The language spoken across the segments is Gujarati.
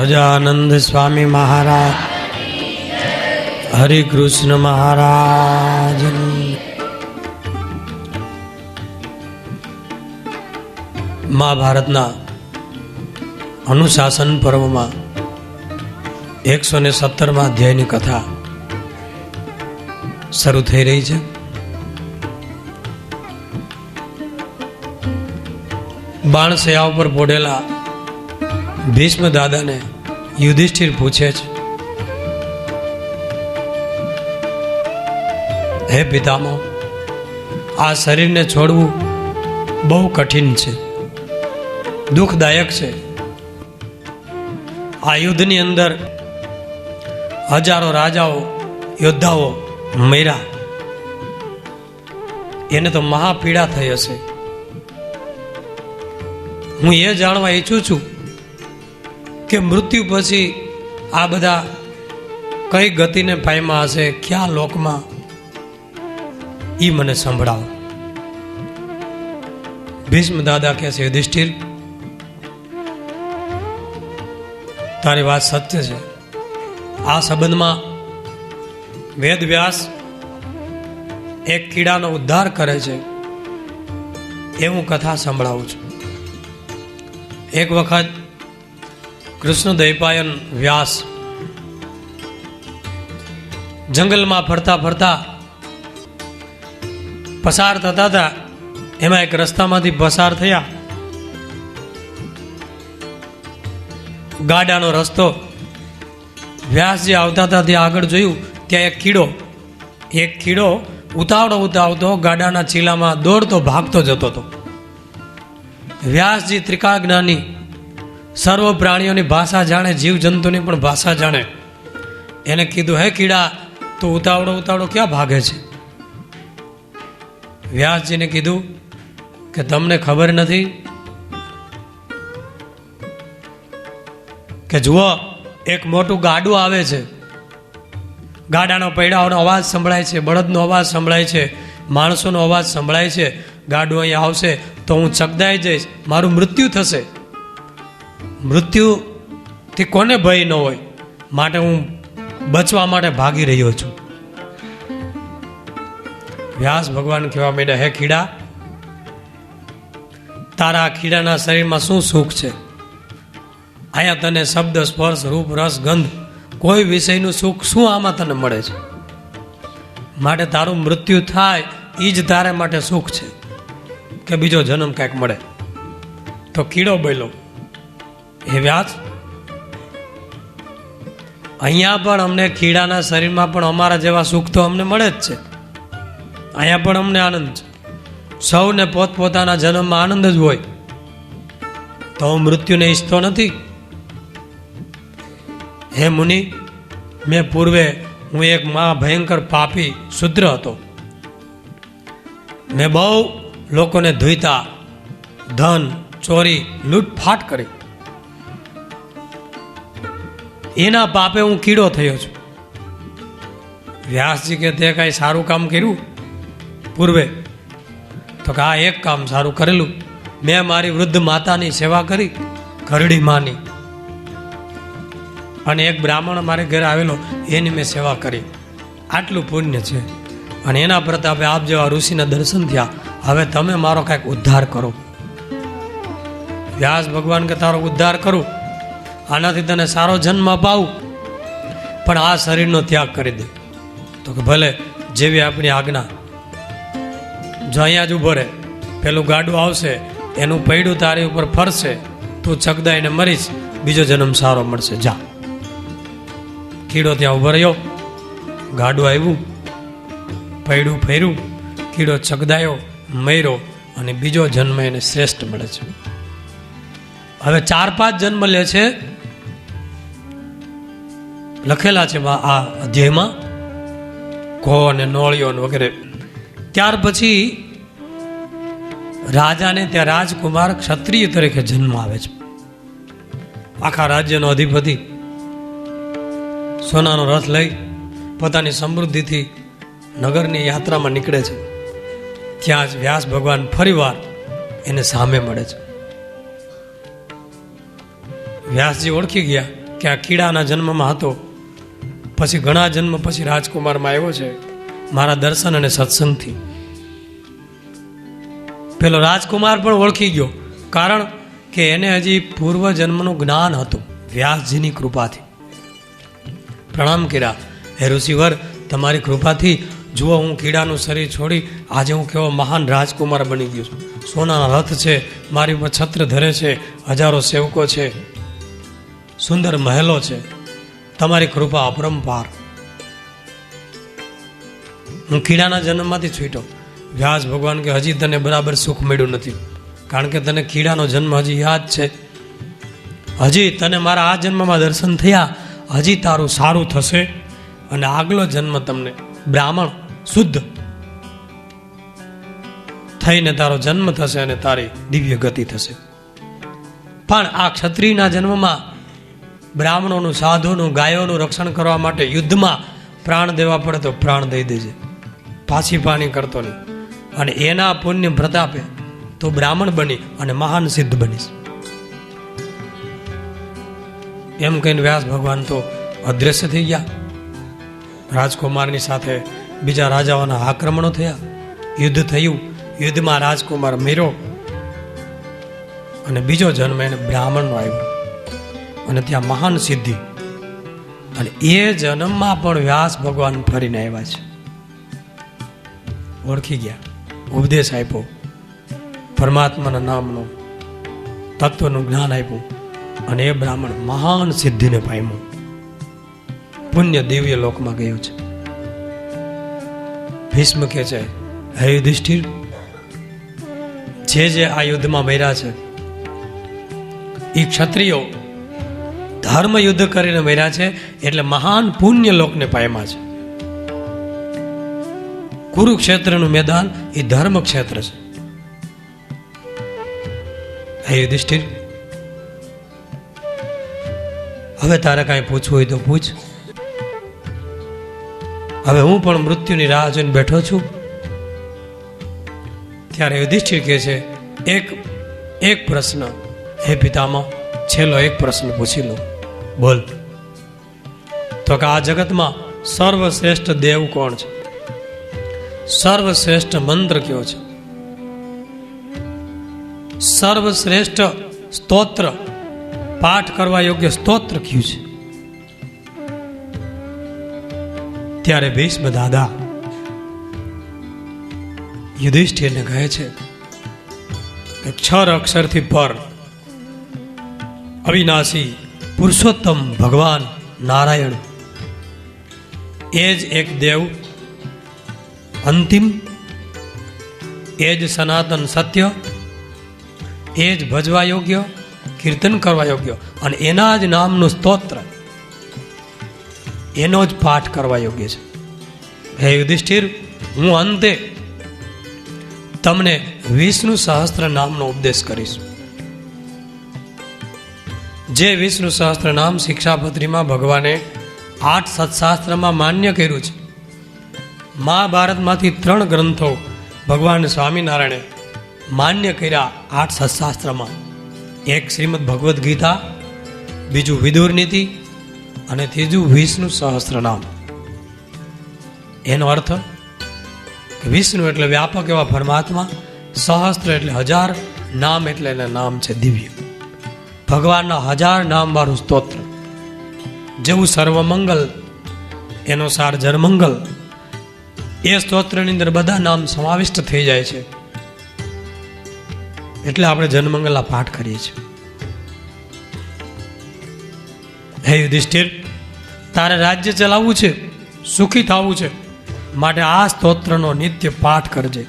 સહજાનંદ સ્વામી મહારાજ, હરે કૃષ્ણ મહારાજ. મહાભારતના અનુશાસન પર્વમાં 117મા અધ્યાયની કથા શરૂ થઈ રહી છે. બાણસયા ઉપર પોઢેલા ભીષ્મ દાદાને યુધિષ્ઠિર પૂછે છે, હે પિતામહ, આ શરીરને છોડવું બહુ કઠિન છે, દુઃખદાયક છે. આ યુદ્ધની અંદર હજારો રાજાઓ યોદ્ધાઓ મર્યા, એને તો મહાપીડા થઈ હશે. હું એ જાણવા ઈચ્છું છું કે મૃત્યુ પછી આ બધા કઈ ગતિને પામ્યા હશે, ક્યાં લોકમાં, એ મને સંભળાવો. ભીષ્મ દાદા કહે છે, યુધિષ્ઠિર, તારી વાત સત્ય છે. આ સંબંધમાં વેદ વ્યાસ એક કીડાનો ઉદ્ધાર કરે છે એ હું કથા સંભળાવું છું. એક વખત કૃષ્ણ દૈપાયન વ્યાસ જંગલમાં ફરતા ફરતા પસાર થતા હતા. એમાં એક રસ્તામાંથી પસાર થયા. ગાડાનો રસ્તો, વ્યાસજી આવતા હતા ત્યાં આગળ જોયું, ત્યાં એક કીડો ઉતાવળો ગાડાના ચીલામાં દોડતો ભાગતો જતો હતો. વ્યાસજી ત્રિકાળ-જ્ઞાની, સર્વ પ્રાણીઓની ભાષા જાણે, જીવ જંતુની પણ ભાષા જાણે. એને કીધું, હે કીડા, તું ઉતાવળો ક્યાં ભાગે છે? વ્યાસજીને કીધું કે તમને ખબર નથી કે જુઓ, એક મોટું ગાડું આવે છે, ગાડાનો પૈડાઓનો અવાજ સંભળાય છે, બળદનો અવાજ સંભળાય છે, માણસોનો અવાજ સંભળાય છે. ગાડું અહીંયા આવશે તો હું ચકદાઈ જઈશ, મારું મૃત્યુ થશે. મૃત્યુથી કોને ભય ન હોય, માટે હું બચવા માટે ભાગી રહ્યો છું. વ્યાસ ભગવાન કહેવા માંડ્યા, હે કીડા, તારા કીડાના શરીરમાં શું સુખ છે? અહીંયા તને શબ્દ, સ્પર્શ, રૂપ, રસ, ગંધ, કોઈ વિષયનું સુખ શું આમાં તને મળે છે? માટે તારું મૃત્યુ થાય એ જ તારે માટે સુખ છે કે બીજો જન્મ કાંઈક મળે? તો કીડો બોલ્યો, હે વ્યાસ, અહીંયા પણ અમને કીડાના શરીરમાં પણ અમારા જેવા સુખ તો અમને મળે જ છે. અહીંયા પણ અમને આનંદ છે. સૌને પોતપોતાના જન્મમાં આનંદ જ હોય. તો હું મૃત્યુને ઈચ્છતો નથી. હે મુનિ, મેં પૂર્વે હું એક ભયંકર પાપી શૂદ્ર હતો. મેં બહુ લોકોને ધોઈતા, ધન ચોરી, લૂંટફાટ કરી. એના પાપે હું કીડો થયો છું. વ્યાસજી કે તે કાંઈ સારું કામ કર્યું પૂર્વે? તો કે આ એક કામ સારું કરેલું, મેં મારી વૃદ્ધ માતાની સેવા કરી, ઘરડી માની, અને એક બ્રાહ્મણ મારે ઘરે આવેલો, એની મેં સેવા કરી. આટલું પુણ્ય છે. અને એના પ્રતાપે આપ જેવા ઋષિના દર્શન થયા. હવે તમે મારો કાંઈક ઉદ્ધાર કરો. વ્યાસ ભગવાન કે તારો ઉદ્ધાર કરું, આનાથી તને સારો જન્મ અપાવું, પણ આ શરીરનો ત્યાગ કરી દે. તો કે ભલે, જેવી આપણી આજ્ઞા. જો અહીંયા જ ઊભો રહે, પેલું ગાડું આવશે, એનું પૈડું તારી ઉપર ફરશે, તું ચકદાઈને મરીશ, બીજો જન્મ સારો મળશે, જા. કીડો ત્યાં ઊભો રહ્યો, ગાડું આવ્યું, પૈડું ફેર્યું, કીડો ચકદાયો, મર્યો, અને બીજો જન્મ એને શ્રેષ્ઠ મળે છે. હવે 4-5 જન્મ લે છે, લખેલા છે આ અધ્યાયમાં, ઘો અને નોળિયો વગેરે. ત્યાર પછી રાજાને ત્યાં રાજકુમાર ક્ષત્રિય તરીકે જન્મ આવે છે. આખા રાજ્યનો અધિપતિ સોનાનો રથ લઈ પોતાની સમૃદ્ધિથી નગરની યાત્રામાં નીકળે છે. ત્યાં જ વ્યાસ ભગવાન ફરીવાર એને સામે મળે છે. વ્યાસજી ઓળખી ગયા કે કે આ કીડાના જન્મમાં હતો, પછી ઘણા જન્મ પછી રાજકુમારમાં આવ્યો છે મારા દર્શન અને સત્સંગથી. પેલો રાજકુમાર પણ ઓળખી ગયો, કારણ કે એને હજી પૂર્વજન્મનું જ્ઞાન હતું વ્યાસજીની કૃપાથી. પ્રણામ કર્યા, હે ઋષિવર, તમારી કૃપાથી જુઓ હું કીડાનું શરીર છોડી આજે હું કેવો મહાન રાજકુમાર બની ગયો છું. સોનાના રથ છે, મારી ઉપર છત્ર ધરે છે, હજારો સેવકો છે, સુંદર મહેલો છે, તમારી કૃપા અપરંપાર. હું કીડાના જન્મમાંથી છૂટ્યો. વ્યાસ ભગવાન કે હજી તને બરાબર સુખ મળ્યું નથી, કારણ કે તને કીડાનો જન્મ હજી યાદ છે. હજી તને મારા આ જન્મમાં દર્શન થયા, હજી તારું સારું થશે અને આગલો જન્મ તમને બ્રાહ્મણ શુદ્ધ થઈને તારો જન્મ થશે અને તારી દિવ્ય ગતિ થશે. પણ આ ક્ષત્રિયના જન્મમાં બ્રાહ્મણોનું, સાધુનું, ગાયોનું રક્ષણ કરવા માટે યુદ્ધમાં પ્રાણ દેવા પડે તો પ્રાણ દઈ દેજે, પાછી પાણી કરતો નહીં. અને એના પુણ્ય પ્રતાપે તો બ્રાહ્મણ બની અને મહાન સિદ્ધ બનીશ. એમ કહીને વ્યાસ ભગવાન તો અદ્રશ્ય થઈ ગયા. રાજકુમારની સાથે બીજા રાજાઓના આક્રમણો થયા, યુદ્ધ થયું, યુદ્ધમાં રાજકુમાર મર્યો અને બીજો જન્મ એને બ્રાહ્મણનો આવ્યો અને ત્યાં મહાન સિદ્ધિ. અને એ જન્મમાં પણ વ્યાસ ભગવાન ફરીને આવ્યા છે. ઓળખી ગયા, ઉપદેશ આપ્યો, પરમાત્માના નામનો તત્વનું જ્ઞાન આપ્યું અને એ બ્રાહ્મણ મહાન સિદ્ધિને પામ્યો, પુણ્ય દિવ્ય લોકમાં ગયો છે. ભીષ્મ કહે છે, હે યુધિષ્ઠિર, જે આ યુદ્ધમાં મર્યા છે એ ક્ષત્રિયો ધર્મ યુદ્ધ કરીને મર્યા છે, એટલે મહાન પુણ્ય લોકને પામ્યા છે. કુરુક્ષેત્રનું મેદાન એ ધર્મ ક્ષેત્ર છે. હે યુધિષ્ઠિર, હવે તારે કાંઈ પૂછવું હોય તો પૂછ. હવે હું પણ મૃત્યુની રાહ જોઈને બેઠો છું. ત્યારે યુધિષ્ઠિર કહે છે, એક પ્રશ્ન, હે પિતામહ, છેલ્લો એક પ્રશ્ન પૂછી લો, બોલ. તો કે આ જગતમાં સર્વશ્રેષ્ઠ દેવ કોણ છે? સર્વશ્રેષ્ઠ મંત્ર કયો છે? સર્વશ્રેષ્ઠ સ્તોત્ર, પાઠ કરવા યોગ્ય સ્તોત્ર કયું છે? ત્યારે ભીષ્મ દાદા યુધિષ્ઠિરને કહે છે કે 6 અક્ષરથી પર અવિનાશી પુરુષોત્તમ ભગવાન નારાયણ, એ જ એક દેવ, અંતિમ, એ જ સનાતન સત્ય, એ જ ભજવા યોગ્ય, કીર્તન કરવા યોગ્ય, અને એના જ નામનું સ્તોત્ર, એનો જ પાઠ કરવા યોગ્ય છે. હે યુધિષ્ઠિર, હું અંતે તમને વિષ્ણુ સહસ્ત્ર નામનો ઉપદેશ કરીશ. જે વિષ્ણુ સહસ્ત્ર નામ શિક્ષાપત્રીમાં ભગવાને 8 સત્શાસ્ત્રમાં માન્ય કર્યું છે. મહાભારતમાંથી 3 ગ્રંથો ભગવાન સ્વામિનારાયણે માન્ય કર્યા 8 સત્શાસ્ત્રમાં. એક શ્રીમદ ભગવદ્ ગીતા, બીજું વિદુર નીતિ અને ત્રીજું વિષ્ણુ સહસ્ત્ર નામ. એનો અર્થ કે વિષ્ણુ એટલે વ્યાપક એવા પરમાત્મા, સહસ્ત્ર એટલે 1000, નામ એટલે એના નામ છે દિવ્ય. ભગવાનના 1000 નામ વાળું સ્તોત્ર, જેવું સર્વમંગલ એનો સાર જરમંગલ, એ સ્તોત્રની અંદર બધા નામ સમાવિષ્ટ થઈ જાય છે. એટલે આપણે જનમંગલના પાઠ કરીએ છીએ. હે યુધિષ્ઠિર, તારે રાજ્ય ચલાવવું છે, સુખી થવું છે, માટે આ સ્તોત્રનો નિત્ય પાઠ કરજે.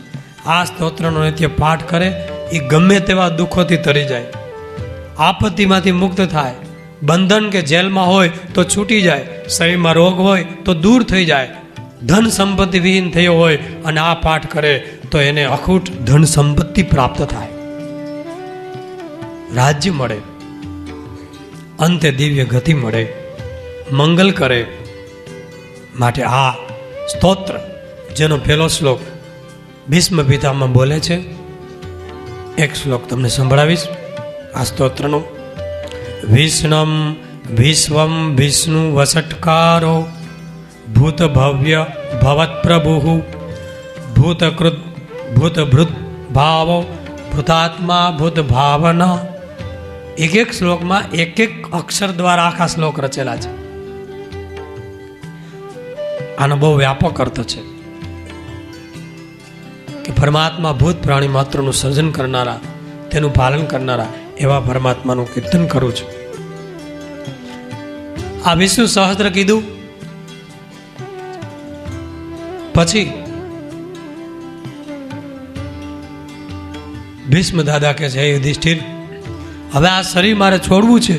આ સ્તોત્રનો નિત્ય પાઠ કરે એ ગમે તેવા દુઃખોથી તરી જાય, આપત્તિમાંથી મુક્ત થાય, બંધન કે જેલમાં હોય તો છૂટી જાય, શરીરમાં રોગ હોય તો દૂર થઈ જાય, ધન સંપત્તિ વિહીન થયો હોય અને આ પાઠ કરે તો એને અખૂટ ધન સંપત્તિ પ્રાપ્ત થાય, રાજ્ય મળે, અંતે દિવ્ય ગતિ મળે, મંગલ કરે. માટે આ સ્તોત્ર, જેનો પહેલો શ્લોક ભીષ્મ પિતામાં બોલે છે, એક શ્લોક તમને સંભળાવીશ આ સ્તોત્રનો. વિષ્ણમ વિશ્વમ વિષ્ણુ વસટકારો ભૂત ભવ્ય ભવત પ્રભુ ભૂતકૃત ભૂતભૃત ભાવો ભૂતાત્મા ભૂત ભાવના. એક એક શ્લોકમાં એક એક અક્ષર દ્વારા આખા શ્લોક રચેલા છે. આનો બહુ વ્યાપક અર્થ છે કે પરમાત્મા ભૂત પ્રાણી માત્રનું સર્જન કરનારા, તેનું પાલન કરનારા એવા પરમાત્માનું કીર્તન કરું છું. આ વિષ્ણુ સહસ્ત્ર કીધું પછી ભીષ્મ દાદા કે છે, હે યુધિષ્ઠિર, હવે આ શરીર મારે છોડવું છે.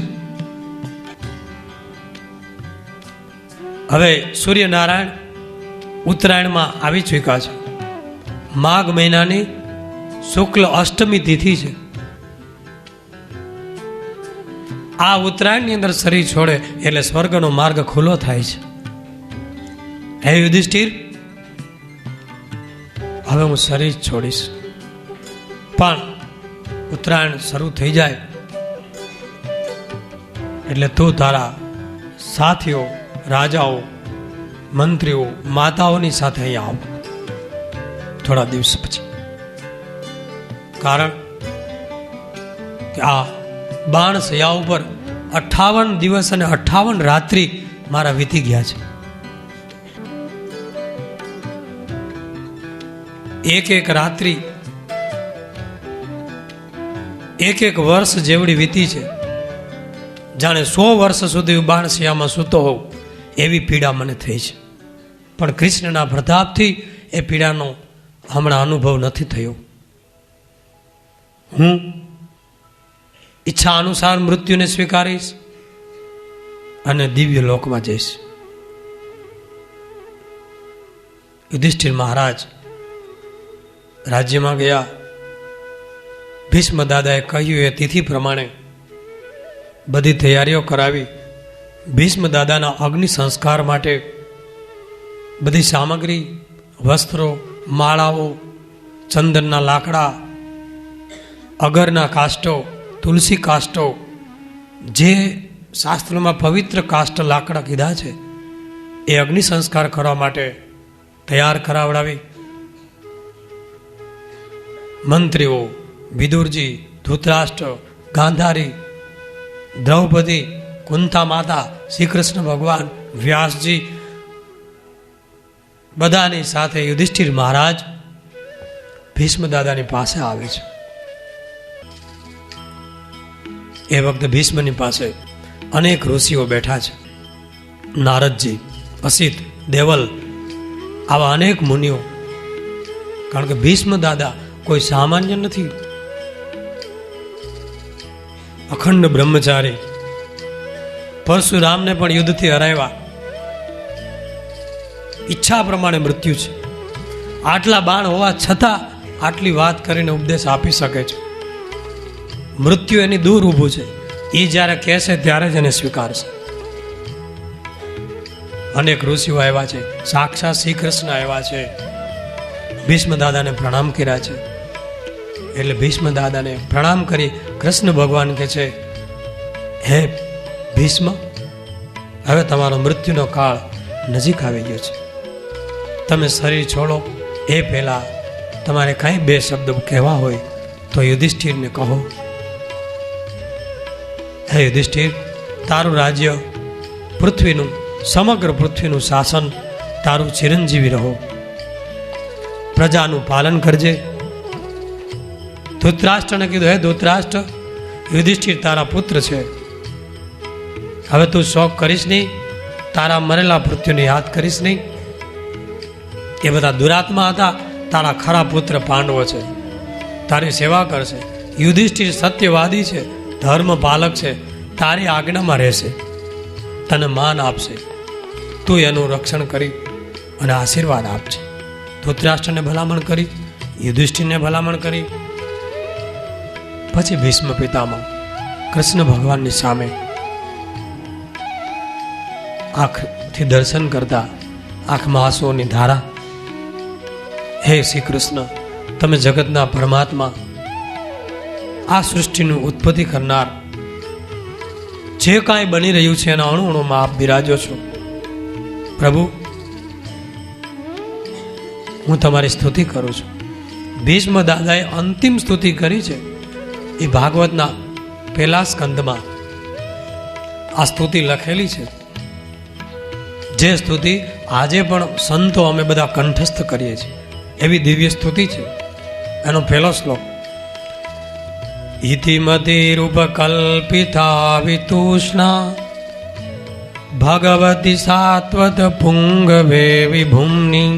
હવે સૂર્યનારાયણ ઉત્તરાયણમાં આવી ચૂક્યા છે. માઘ મહિનાની શુક્લ અષ્ટમી તિથિ છે. આ ઉત્તરાયણની અંદર શરીર છોડે એટલે સ્વર્ગનો માર્ગ ખુલ્લો થાય છે. હે યુધિષ્ઠિર, હવે હું શરીર છોડીશ, પણ ઉત્તરાયણ શરૂ થઈ જાય એટલે તું તારા સાથીઓ, રાજાઓ, મંત્રીઓ, માતાઓની સાથે અહીંયા આવ થોડા દિવસ પછી. કારણ કે આ બાણસયા ઉપર 58 દિવસ અને 58 રાત્રિ મારા વીતી ગયા છે. એક એક રાત્રિ એક એક વર્ષ જેવડી વીતી છે. જાણે 100 વર્ષ સુધી બાણસિયામાં સૂતો હોઉં એવી પીડા મને થઈ છે. પણ કૃષ્ણના પ્રતાપથી એ પીડાનો હમણાં અનુભવ નથી થયો. હું ઈચ્છા અનુસાર મૃત્યુને સ્વીકારીશ અને દિવ્ય લોકમાં જઈશ. યુધિષ્ઠિર મહારાજ રાજ્યમાં ગયા. ભીષ્મ દાદાએ કહ્યું એ તિથિ પ્રમાણે બધી તૈયારીઓ કરાવી. ભીષ્મ દાદાના અગ્નિ સંસ્કાર માટે બધી સામગ્રી, વસ્ત્રો, માળાઓ, ચંદનના લાકડા, અગરના કાષ્ટો, તુલસી કાષ્ટો, જે શાસ્ત્રોમાં પવિત્ર કાષ્ટ લાકડા કીધા છે એ અગ્નિ સંસ્કાર કરવા માટે તૈયાર કરાવડાવી. મંત્રીઓ વિદુરજી, ધૃતરાષ્ટ્ર, ગાંધારી, દ્રૌપદી, કુંતા માતા, શ્રી કૃષ્ણ ભગવાન, વ્યાસજી બધાની સાથે યુધિષ્ઠિર મહારાજ ભીષ્મ દાદાની પાસે આવે છે. એ વખતે ભીષ્મની પાસે અનેક ઋષિઓ બેઠા છે. નારદજી, અસિત, દેવલ, આવા અનેક મુનિઓ. કારણ કે ભીષ્મ દાદા કોઈ સામાન્ય નથી. અખંડ બ્રહ્મચારી. પરશુરામને પણ યુદ્ધથી હરાવ્યા. ઈચ્છા પ્રમાણે મૃત્યુ છે. આટલા બાણ હોવા છતાં આટલી વાત કરીને ઉપદેશ આપી શકે છે. મૃત્યુ એની દૂર ઊભું છે. એ જ્યારે કહેશે ત્યારે જ એને સ્વીકારશે. અનેક ઋષિઓ આવ્યા છે, સાક્ષાત શ્રી કૃષ્ણ આવ્યા છે, ભીષ્મ દાદાને પ્રણામ કર્યા છે. એટલે ભીષ્મ દાદાને પ્રણામ કરી કૃષ્ણ ભગવાન કહે છે, હે ભીષ્મ, હવે તમારો મૃત્યુનો કાળ નજીક આવી ગયો છે. તમે શરીર છોડો એ પહેલા તમારે કાંઈ 2 શબ્દ કહેવા હોય તો યુધિષ્ઠિરને કહો. હે યુધિષ્ઠિર, તારું રાજ્ય, પૃથ્વીનું, સમગ્ર પૃથ્વીનું શાસન તારું ચિરંજીવી રહો. પ્રજાનું પાલન કરજે. ધૃતરાષ્ટ્રને કીધું, હે ધૃતરાષ્ટ્ર, યુધિષ્ઠિર તારા પુત્ર છે. હવે તું શોક કરીશ નહીં, તારા મરેલા મૃત્યુને યાદ કરીશ નહીં. એ બધા દુરાત્મા હતા. તારા ખરા પુત્ર પાંડવો છે, તારી સેવા કરશે. યુધિષ્ઠિર સત્યવાદી છે, ધર્મ પાલક છે, તારી આજ્ઞામાં રહેશે, તને માન આપશે. તું એનું રક્ષણ કરી અને આશીર્વાદ આપજે. ધૃતરાષ્ટ્રને ભલામણ કરી, યુધિષ્ઠિરને ભલામણ કરી. પછી ભીષ્મ પિતામહ કૃષ્ણ ભગવાનની સામે આંખથી દર્શન કરતા આંખમાં આંસુઓની ધારા. હે શ્રી કૃષ્ણ, તમે જગતના પરમાત્મા, આ સૃષ્ટિનું ઉત્પત્તિ કરનાર, જે કાંઈ બની રહ્યું છે એના અણુ અણુમાં આપ બિરાજો છો. પ્રભુ, હું તમારી સ્તુતિ કરું છું. ભીષ્મ દાદાએ અંતિમ સ્તુતિ કરી છે એ ભાગવતના પહેલા સ્કંદમાં આ સ્તુતિ લખેલી છે. જે સ્તુતિ આજે પણ સંતો અમે બધા કંઠસ્થ કરીએ છીએ એવી દિવ્ય સ્તુતિ છે. એનો પહેલો શ્લોક, ઇતિમતિરૂપકલ્પિતા વિતૂષ્ણા ભગવતી સાત્વત પુંગવે વિભુમ્ની.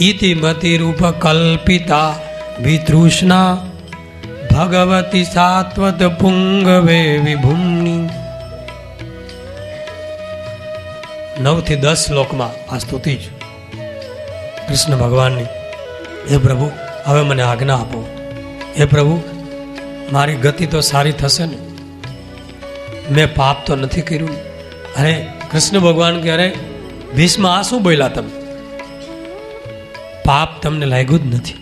ઇતિમતિરૂપકલ્પિતા વિતૃષ્ણા ભગવતી સાત્વત પુંગવે વિભુમ્ની. 9 થી 10 શ્લોકમાં આ સ્તુતિ છે કૃષ્ણ ભગવાનની. હે પ્રભુ, હવે મને આજ્ઞા આપો. હે પ્રભુ, મારી ગતિ તો સારી થશે ને, મેં પાપ તો નથી કર્યું. અરે કૃષ્ણ ભગવાન કે, અરે ભીષ્મ, આ શું બોલ્યા તમે? પાપ તમને લાગ્યું જ નથી.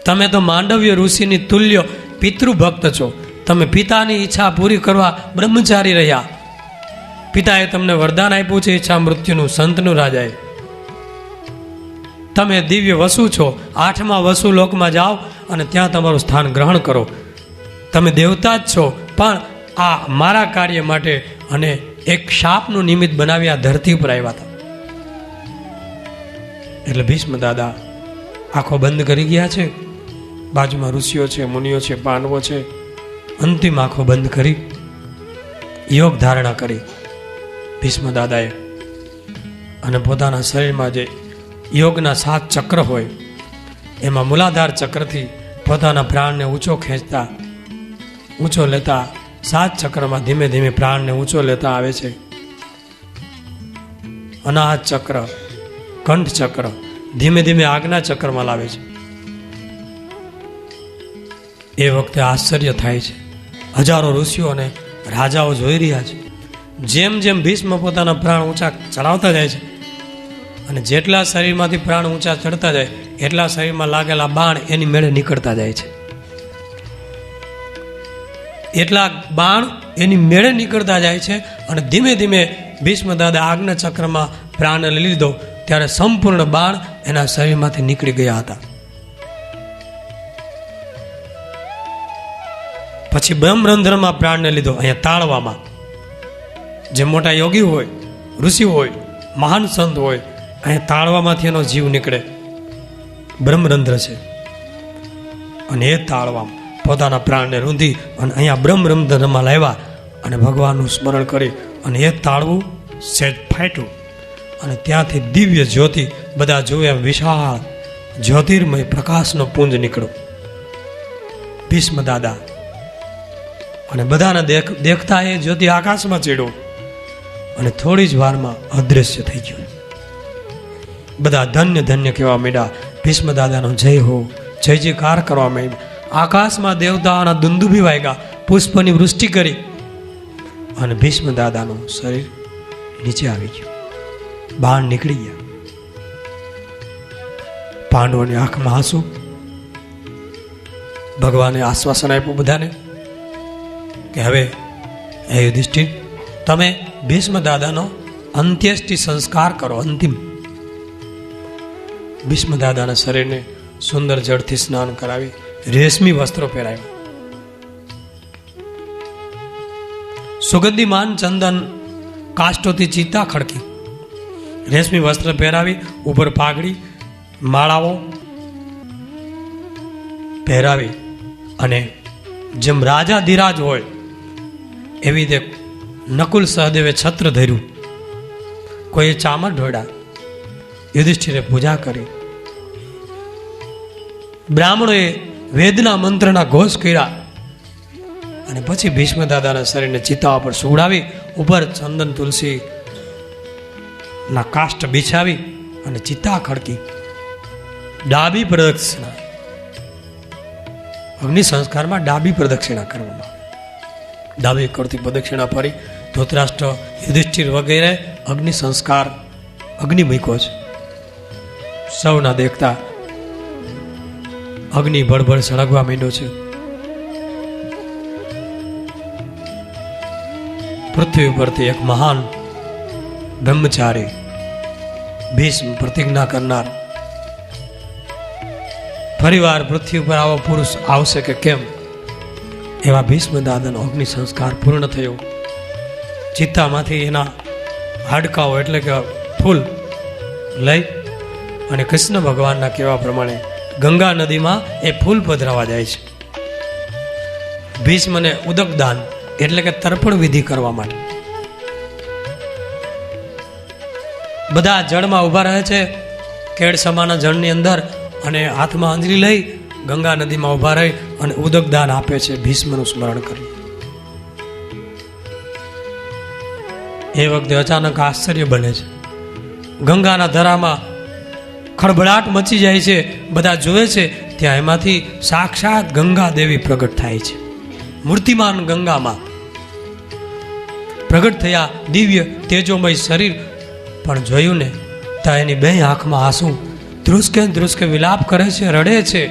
તમે તો માંડવ્ય ઋષિની તુલ્ય પિતૃભક્ત છો. તમે પિતાની ઈચ્છા પૂરી કરવા બ્રહ્મચારી રહ્યા. પિતાએ તમને વરદાન આપ્યું છે ઈચ્છા મૃત્યુનું, સંતનું રાજાએ. તમે દિવ્ય વસુ છો. 8મા વસુ લોકમાં જાઓ અને ત્યાં તમારું સ્થાન ગ્રહણ કરો. તમે દેવતા જ છો, પણ આ મારા કાર્ય માટે અને એક શાપનું નિમિત્ત બનાવી આ ધરતી પર આવ્યા હતા. એટલે ભીષ્મ દાદા આંખો બંધ કરી ગયા છે. બાજુમાં ઋષિઓ છે, મુનિઓ છે, પાંડવો છે. અંતિમ આંખો બંધ કરી યોગ ધારણા કરી ભીષ્મ દાદાએ, અને પોતાના શરીરમાં જે યોગના 7 ચક્ર હોય એમાં મૂલાધાર ચક્રથી પોતાના પ્રાણને ઊંચો ખેંચતા, ઊંચો લેતા, 7 ચક્રમાં ધીમે ધીમે પ્રાણને ઊંચો લેતા આવે છે. અનાહત ચક્ર, કંઠ ચક્ર, ધીમે ધીમે આજ્ઞા ચક્રમાં લાવે છે. એ વખતે આશ્ચર્ય થાય છે. હજારો ઋષિઓ અને રાજાઓ જોઈ રહ્યા છે. જેમ જેમ ભીષ્મ પોતાના પ્રાણ ઊંચા ચડાવતા જાય છે અને જેટલા શરીરમાંથી પ્રાણ ઊંચા ચડતા જાય એટલા શરીરમાં લાગેલા બાણ એની મેળે નીકળતા જાય છે. એટલા બાણ એની મેળે નીકળતા જાય છે અને ધીમે ધીમે ભીષ્મ દાદા આજ્ઞા ચક્રમાં પ્રાણ લઈ લીધો ત્યારે સંપૂર્ણ બાણ એના શરીરમાંથી નીકળી ગયા હતા. પછી બ્રહ્મરંધ્રમાં પ્રાણને લીધો, અહીંયા તાળવામાં. જે મોટા યોગી હોય, ઋષિ હોય, મહાન સંત હોય, અહીંયા તાળવામાંથી એનો જીવ નીકળે. બ્રહ્મરંધ્ર છે અને એ તાળવામાં પોતાના પ્રાણને રૂંધી અને અહીંયા બ્રહ્મરંધ્રમાં લાવ્યા અને ભગવાનનું સ્મરણ કરી અને એ તાળવું સહેજ ફાટ્યું અને ત્યાંથી દિવ્ય જ્યોતિ, બધા જોયા વિશાળ જ્યોતિર્મય પ્રકાશનો પુંજ નીકળ્યો. ભીષ્મ દાદા અને બધાને દેખતા એ જ્યોતિ આકાશમાં ચડ્યો અને થોડી જ વારમાં અદૃશ્ય થઈ ગયું. બધા ધન્ય ધન્ય કહેવા માંડ્યા. ભીષ્મ દાદાનો જય હો, જય જયકાર કરવા માંડ્યા. આકાશમાં દેવતાઓના દુંદુભી વાગ્યા, પુષ્પની વૃષ્ટિ કરી અને ભીષ્મ દાદાનું શરીર નીચે આવી ગયું. બાણ નીકળી ગયા. પાંડવોની આંખમાં આંસુ. ભગવાને આશ્વાસન આપ્યું બધાને કે હવે હે યુધિષ્ઠિર, તમે ભીષ્મ દાદાનો અંત્યેષ્ટિ સંસ્કાર કરો. અંતિમ ભીષ્મ દાદાના શરીરને સુંદર જળથી સ્નાન કરાવી રેશમી વસ્ત્રો પહેરાવ્યા. સુગંધીમાન ચંદન કાષ્ટોથી ચિત્તા ખડકી રેશમી વસ્ત્ર પહેરાવી ઉપર પાઘડી માળાઓ પહેરાવી અને જેમ રાજા ધીરાજ હોય એવી રીતે નકુલ સહદેવે છત્ર ધર્યું, કોઈએ ચામર ઢોળ્યા, યુધિષ્ઠિરે પૂજા કરી, બ્રાહ્મણોએ વેદના મંત્રના ઘોષ કર્યા અને પછી ભીષ્મ દાદાના શરીરને ચિતા પર સુવડાવી ઉપર ચંદન તુલસી ના કાષ્ટ બિછાવી અને ચિતા ખડકી. ડાબી પ્રદક્ષિણા, અગ્નિ સંસ્કારમાં ડાબી પ્રદક્ષિણા કરવામાં. ડાબી કરતી પ્રદક્ષિણા ફરી ધૃતરાષ્ટ્ર, યુધિષ્ઠિર વગેરે અગ્નિ સંસ્કાર અગ્નિ મૂક્યો છે. સૌના દેખતા અગ્નિ ભળભળ સળગવા માંડ્યો છે. પૃથ્વી ઉપરથી એક મહાન બ્રહ્મચારી ભીષ્મ પ્રતિજ્ઞા કરનાર ફરીવાર પૃથ્વી ઉપર આવો પુરુષ આવશે કે કેમ, એવા ભીષ્મ દાદાનો અગ્નિ સંસ્કાર પૂર્ણ થયો. ચિત્તામાંથી એના હાડકાઓ એટલે કે ફૂલ લઈ અને કૃષ્ણ ભગવાનના કહેવા પ્રમાણે ગંગા નદીમાં એ ફૂલ પધરાવા જાય છે. ભીષ્મને ઉદકદાન એટલે કે તર્પણ વિધિ કરવા માટે બધા જળમાં ઊભા રહે છે, કેળ સમાના જળની અંદર, અને હાથમાં અંજલી લઈ ગંગા નદીમાં ઊભા રહી અને ઉદકદાન આપે છે ભીષ્મનું સ્મરણ કરી. એ વખતે અચાનક આશ્ચર્ય બને છે. ગંગાના ધરામાં ખળભળાટ મચી જાય છે. બધા જોવે છે ત્યાં એમાંથી સાક્ષાત ગંગા દેવી પ્રગટ થાય છે. મૂર્તિમાન ગંગામાં પ્રગટ થયા દિવ્ય તેજોમય શરીર. પણ જોયું ને ત્યાં એની બે આંખમાં આંસુ ધ્રુસકે વિલાપ કરે છે, રડે છે.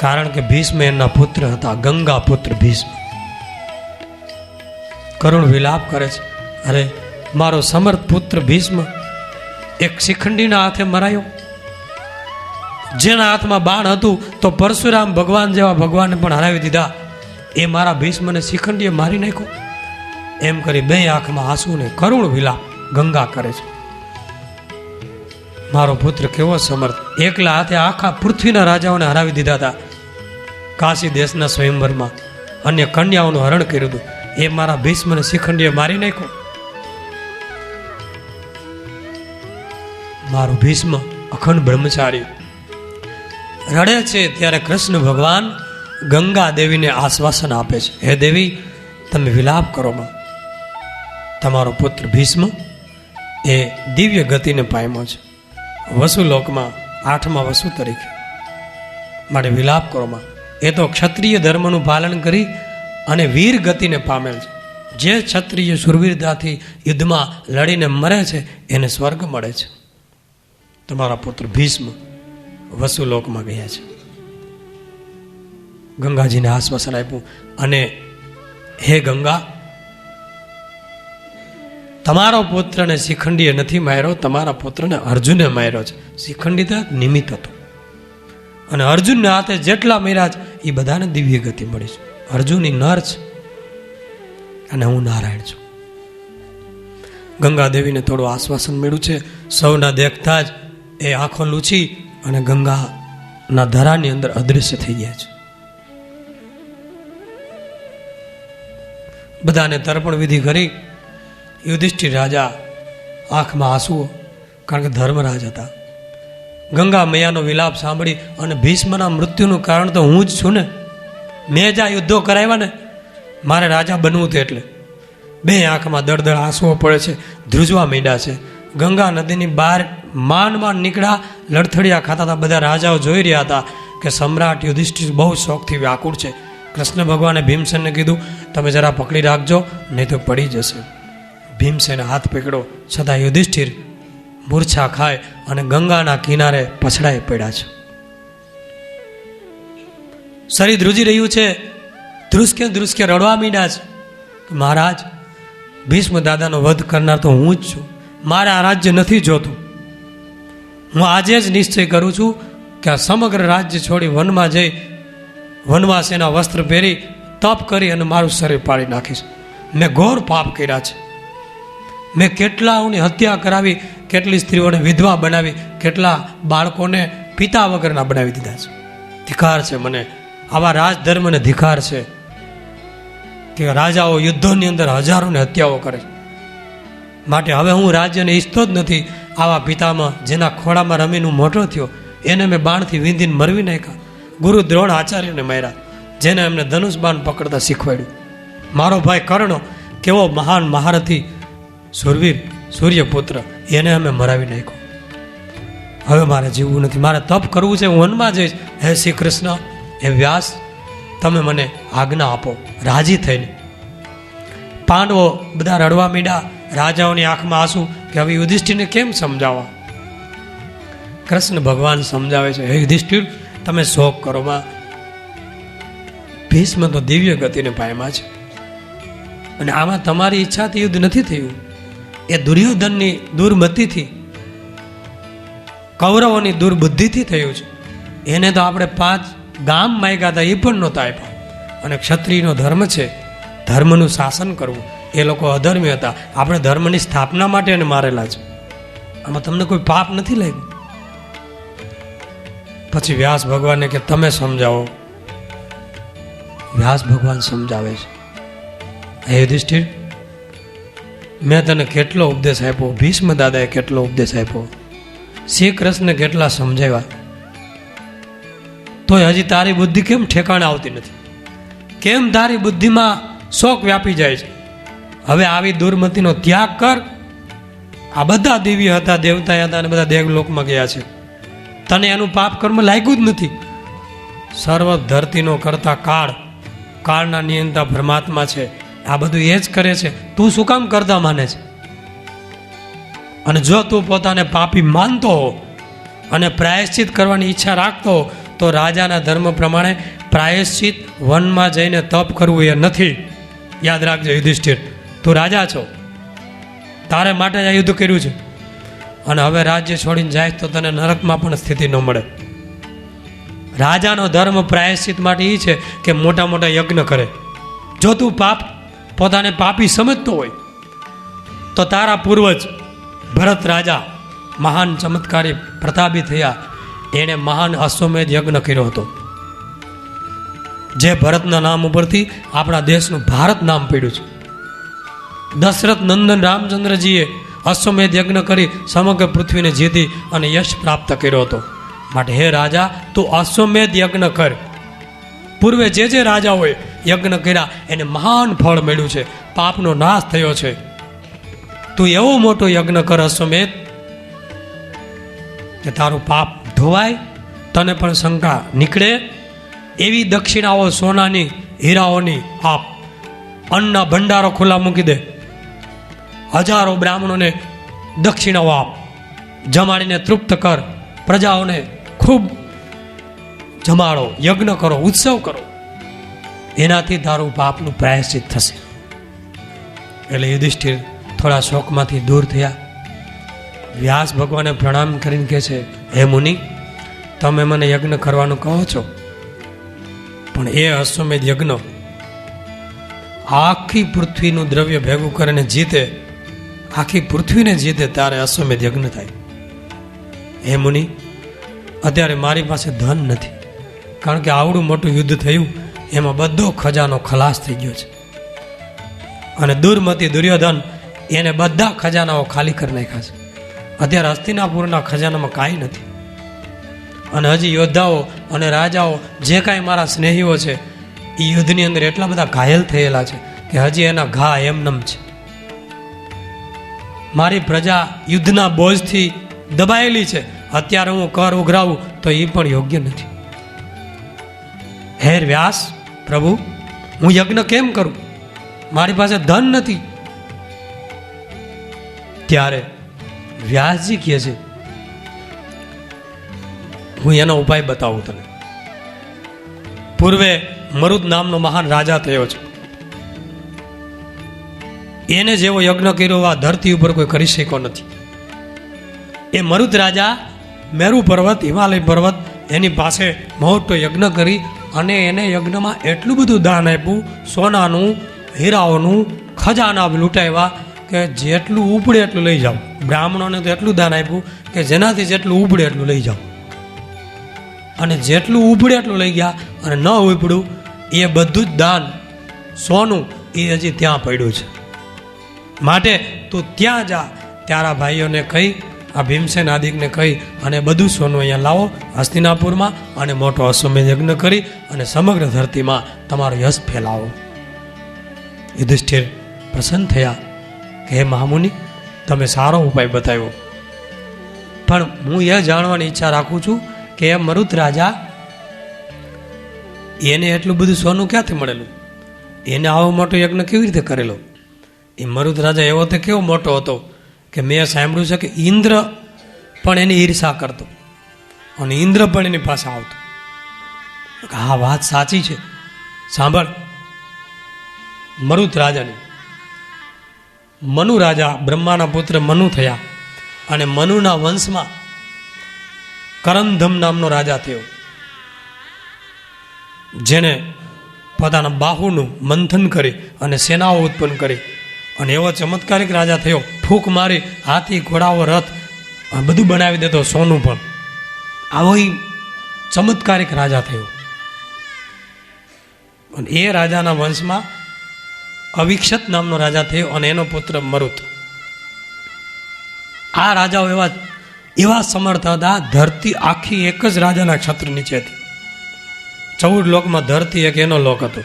કારણ કે ભીષ્મ એના પુત્ર હતા, ગંગા પુત્ર ભીષ્મ. કરુણ વિલાપ કરે છે. અરે મારો સમર્થ પુત્ર ભીષ્મ એક શિખંડીના હાથે મરાયો. જેના હાથમાં બાણ હતું તો પરશુરામ ભગવાન જેવા ભગવાનને પણ હરાવી દીધા, એ મારા ભીષ્મને શિખંડીએ મારી નાખ્યો. એમ કરી બે આંખમાં આંસુને કરુણ વિલાપ ગંગા કરે છે. મારો પુત્ર કેવો સમર્થ, એકલા હાથે આખા પૃથ્વીના રાજાઓને હરાવી દીધા હતા. કાશી દેશના સ્વયંવરમાં અન્ય કન્યાઓનું હરણ કર્યું હતું, એ મારા ભીષ્મને શિખંડીએ મારી નાખ્યો. મારું ભીષ્મ અખંડ બ્રહ્મચારી રડે છે. ત્યારે કૃષ્ણ ભગવાન ગંગા દેવીને આશ્વાસન આપે છે, હે દેવી તમે વિલાપ કરો માં, તમારો પુત્ર ભીષ્મ એ દિવ્ય ગતિને પામ્યો છે, વસુલોકમાં 8મા વસુ તરીકે, માટે વિલાપ કરો માં. એ તો ક્ષત્રિય ધર્મનું પાલન કરી અને વીર ગતિને પામેલ છે. જે ક્ષત્રિય શુરવીરતાથી યુદ્ધમાં લડીને મરે છે એને સ્વર્ગ મળે છે. તમારા પુત્ર ભીષ્મ વસુલોકમાં ગયા છે. ગંગાજીને આશ્વાસન આપ્યું અને હે ગંગા, તમારો પુત્રને શિખંડીએ નથી માર્યો, તમારા પુત્રને અર્જુને માર્યો છે. શિખંડી તો નિમિત્ત હતો, અને અર્જુનને હાથે જેટલા માર્યા છે એ બધાને દિવ્ય ગતિ મળી છે. અર્જુન એ નર છે અને હું નારાયણ છું. ગંગા દેવીને થોડું આશ્વાસન મળ્યું છે. સૌના દેખતા જ એ આંખો લૂછી અને ગંગાના ધરાની અંદર અદૃશ્ય થઈ ગયા છે. બધાને તર્પણ વિધિ કરી યુધિષ્ઠિર રાજા આંખમાં આંસુઓ, કારણ કે ધર્મરાજ હતા. ગંગા મૈયાનો વિલાપ સાંભળી અને ભીષ્મના મૃત્યુનું કારણ તો હું જ છું ને, મેં જ આ યુદ્ધો કરાવ્યા ને, મારે રાજા બનવું હતું. એટલે બે આંખમાં દળદળ આંસુઓ પડે છે, ધ્રુજવા માંડ્યા છે. ગંગા નદીની બહાર માંડ નીકળ્યા, લડથડિયા ખાતા હતા. બધા રાજાઓ જોઈ રહ્યા હતા કે સમ્રાટ યુધિષ્ઠિર બહુ શોખથી વ્યાકુળ છે. કૃષ્ણ ભગવાને ભીમસેનને કીધું તમે જરા પકડી રાખજો, નહીં તો પડી જશે. ભીમસેને હાથ પકડ્યો, છતાં યુધિષ્ઠિર મૂર્છા ખાય અને ગંગાના કિનારે પછડાઈ પડ્યા છે. શરીર ધ્રુજી રહ્યું છે, ધ્રુસકે રડવા માંડ્યા છે. મહારાજ, ભીષ્મ દાદાનો વધ કરનાર તો હું જ છું, મારે આ રાજ્ય નથી જોતું. હું આજે જ નિશ્ચય કરું છું કે આ સમગ્ર રાજ્ય છોડી વનમાં જઈ વનવાસીના વસ્ત્ર પહેરી તપ કરી અને મારું શરીર પાડી નાખીશ. મેં ઘોર પાપ કર્યા છે. મેં કેટલાઓની હત્યા કરાવી, કેટલી સ્ત્રીઓને વિધવા બનાવી, કેટલા બાળકોને પિતા વગરના બનાવી દીધા છે. ધિકાર છે મને, આવા રાજધર્મને ધિકાર છે કે રાજાઓ યુદ્ધોની અંદર હજારોને હત્યાઓ કરે. માટે હવે હું રાજ્યને ઈચ્છતો જ નથી. આવા પિતામાં જેના ખોળામાં રમીને મોટો થયો એને મેં બાણથી વીંધીને મરવી નાખ્યા. ગુરુ દ્રોણ આચાર્યને માર્યા, જેને એમને ધનુષ બાણ પકડતા શીખવાડ્યું. મારો ભાઈ કર્ણ કેવો મહાન મહારથી સુરવીર સૂર્યપુત્ર, એને અમે મરાવી નાખ્યો. હવે મારે જીવવું નથી, મારે તપ કરવું છે, હું વનમાં જઈશ. હે શ્રી કૃષ્ણ, હે વ્યાસ, તમે મને આજ્ઞા આપો. રાજી થઈને પાંડવો બધા રડવા માંડ્યા. રાજાઓની આંખમાં આંસુ કે હવે યુધિષ્ઠિરને કેમ સમજાવવા. કૃષ્ણ ભગવાન સમજાવે છે, હે યુધિષ્ઠિર, તમે શોક કરો માં, ભીષ્મ તો દિવ્ય ગતિને પામ્યા છે. અને આમાં તમારી ઈચ્છાથી યુદ્ધ નથી થયું, એ દુર્યોધનની દુર્મતિથી, કૌરવોની દુર્બુદ્ધિથી થયું છે. એને તો આપણે 5 ગામ માંગ્યા હતા, એ પણ નહોતા આપ્યા. અને ક્ષત્રિયનો ધર્મ છે ધર્મનું શાસન કરવું. એ લોકો અધર્મી હતા, આપણે ધર્મની સ્થાપના માટે એને મારેલા છે. આમાં તમને કોઈ પાપ નથી લાગ્યું? પછી વ્યાસ ભગવાનને કે તમે સમજાવો. વ્યાસ ભગવાન સમજાવે છે, હે યુધિષ્ઠિર, મેં તને કેટલો ઉપદેશ આપ્યો, ભીષ્મ દાદાએ કેટલો ઉપદેશ આપ્યો, શ્રી કૃષ્ણ કેટલા સમજાવ્યા, તોય હજી તારી બુદ્ધિ કેમ ઠેકાણે આવતી નથી? કેમ તારી બુદ્ધિમાં શોક વ્યાપી જાય છે? હવે આવી દુર્મતિનો ત્યાગ કર. આ બધા દિવ્ય હતા, દેવતા હતા અને બધા દેવલોકમાં ગયા છે. તને એનું પાપ કર્મ લાગ્યું જ નથી. સર્વ ધરતીનો કરતા કાળના નિયંતા પરમાત્મા છે, આ બધું એ જ કરે છે. તું શું કામ કરતા માને છે? અને જો તું પોતાને પાપી માનતો હો અને પ્રાયશ્ચિત કરવાની ઈચ્છા રાખતો હો, તો રાજાના ધર્મ પ્રમાણે પ્રાયશ્ચિત વનમાં જઈને તપ કરવું એ નથી. યાદ રાખજો યુધિષ્ઠિર, તું રાજા છો, તારે માટે જ આ યુદ્ધ કર્યું છે. અને હવે રાજ્ય છોડીને જાય તો તને નરકમાં પણ સ્થિતિ ન મળે. રાજાનો ધર્મ પ્રાયશ્ચિત માટે એ છે કે મોટા મોટા યજ્ઞ કરે. જો તું પોતાને પાપી સમજતો હોય તો તારા પૂર્વજ ભરત રાજા મહાન ચમત્કારી પ્રતાપી થયા, એણે મહાન અશ્વમેધ યજ્ઞ કર્યો હતો, જે ભરતના નામ ઉપરથી આપણા દેશનું ભારત નામ પડ્યું છે. દશરથ નંદન રામચંદ્રજીએ અશ્વમેધ યજ્ઞ કરી સમગ્ર પૃથ્વીને જીતી અને યશ પ્રાપ્ત કર્યો હતો. માટે હે રાજા, તું અશ્વમેધ યજ્ઞ કર. પૂર્વે જે રાજાઓએ યજ્ઞ કર્યા એને મહાન ફળ મળ્યું છે, પાપનો નાશ થયો છે. તું એવો મોટો યજ્ઞ કર અશ્વમેધ કે તારું પાપ ધોવાય, તને પણ શંકા નીકળે. એવી દક્ષિણાઓ સોનાની, હીરાઓની આપ. અન્નના ભંડારો ખુલ્લા મૂકી દે, હજારો બ્રાહ્મણોને દક્ષિણાઓ આપ, જમાડીને તૃપ્ત કર, પ્રજાઓને ખૂબ જમાડો, યજ્ઞ કરો, ઉત્સવ કરો. એનાથી તારું પાપનું પ્રાયશ્ચિત થશે. એટલે યુધિષ્ઠિર થોડા શોકમાંથી દૂર થયા. વ્યાસ ભગવાને પ્રણામ કરીને કહે છે, હે મુનિ, તમે મને યજ્ઞ કરવાનું કહો છો, પણ એ અશ્વમેધ યજ્ઞ આખી પૃથ્વીનું દ્રવ્ય ભેગું કરીને જીતે, આખી પૃથ્વીને જીતે ત્યારે અશ્વમેધ યજ્ઞ થાય. હે મુનિ, અત્યારે મારી પાસે ધન નથી, કારણ કે આવડું મોટું યુદ્ધ થયું, એમાં બધો ખજાનો ખલાસ થઈ ગયો છે. અને દુર્મતિ દુર્યોધન એને બધા ખજાનાઓ ખાલી કરી નાખ્યા છે. અત્યારે હસ્તિનાપુરના ખજાનામાં કાંઈ નથી. અને હજી યોદ્ધાઓ અને રાજાઓ જે કાંઈ મારા સ્નેહીઓ છે એ યુદ્ધની અંદર એટલા બધા ઘાયલ થયેલા છે કે હજી એના ઘા એમનેમ છે. મારી પ્રજા યુદ્ધના બોજથી દબાયેલી છે. અત્યારે હું કર ઉઘરાવું તો એ પણ યોગ્ય નથી. હે વ્યાસ પ્રભુ, હું યજ્ઞ કેમ કરું? મારી પાસે ધન નથી. ત્યારે વ્યાસજી કહે છે, હું એનો ઉપાય બતાવું તને. પૂર્વે મરુદ નામનો મહાન રાજા થયો છે. એને જેવો યજ્ઞ કર્યો આ ધરતી ઉપર કોઈ કરી શક્યો નથી. એ મરુદ રાજા મેરુ પર્વત, હિમાલય પર્વત, એની પાસે મોટો યજ્ઞ કરી અને એને યજ્ઞમાં એટલું બધું દાન આપ્યું, સોનાનું, હીરાઓનું, ખજાના લૂંટાવ્યા કે જેટલું ઉપડે એટલું લઈ જાઓ. બ્રાહ્મણોને તો એટલું દાન આપ્યું કે જેનાથી જેટલું ઉપડે એટલું લઈ જાઓ. અને જેટલું ઉપડે એટલું લઈ ગયા, અને ન ઉપડ્યું એ બધું જ દાન, સોનું એ હજી ત્યાં પડ્યું છે. માટે તું ત્યાં જા, તારા ભાઈઓને કહી, આ ભીમસેન આદિકને કહી અને બધું સોનું અહીંયા લાવો હસ્તિનાપુરમાં, અને મોટો અશ્વમેધ યજ્ઞ કરી અને સમગ્ર ધરતીમાં તમારો યશ ફેલાવો. યુધિષ્ઠિર પ્રસન્ન થયા કે હે મહામુનિ, તમે સારો ઉપાય બતાવ્યો, પણ હું એ જાણવાની ઈચ્છા રાખું છું કે એ મરુત રાજા, એને એટલું બધું સોનું ક્યાંથી મળેલું? એને આવો મોટો યજ્ઞ કેવી રીતે કરેલો? એ મરુત રાજા એવો તો કેવો મોટો હતો કે મેં સાંભળ્યું છે કે ઇન્દ્ર પણ એની ઈર્ષા કરતો અને ઇન્દ્ર પણ એની પાસે આવતો. હા, વાત સાચી છે. સાંભળ મરુત રાજાની, મનુ રાજા બ્રહ્માના પુત્ર મનુ થયા અને મનુના વંશમાં કરંધમ નામનો રાજા થયો, જેને પોતાના બાહુનું મંથન કરી અને સેનાઓ ઉત્પન્ન કરી અને એવો ચમત્કારિક રાજા થયો, ફૂંક મારી હાથી ઘોડાઓ રથ બધું બનાવી દેતો, સોનું પણ. આવો ચમત્કારિક રાજા થયો. અને એ રાજાના વંશમાં અવિક્ષત નામનો રાજા થયો અને એનો પુત્ર મરુત. આ રાજાઓ એવા સમર્થ હતા, ધરતી આખી એક જ રાજાના છત્ર નીચે હતી. 14 લોકમાં ધરતી એક એનો લોક હતો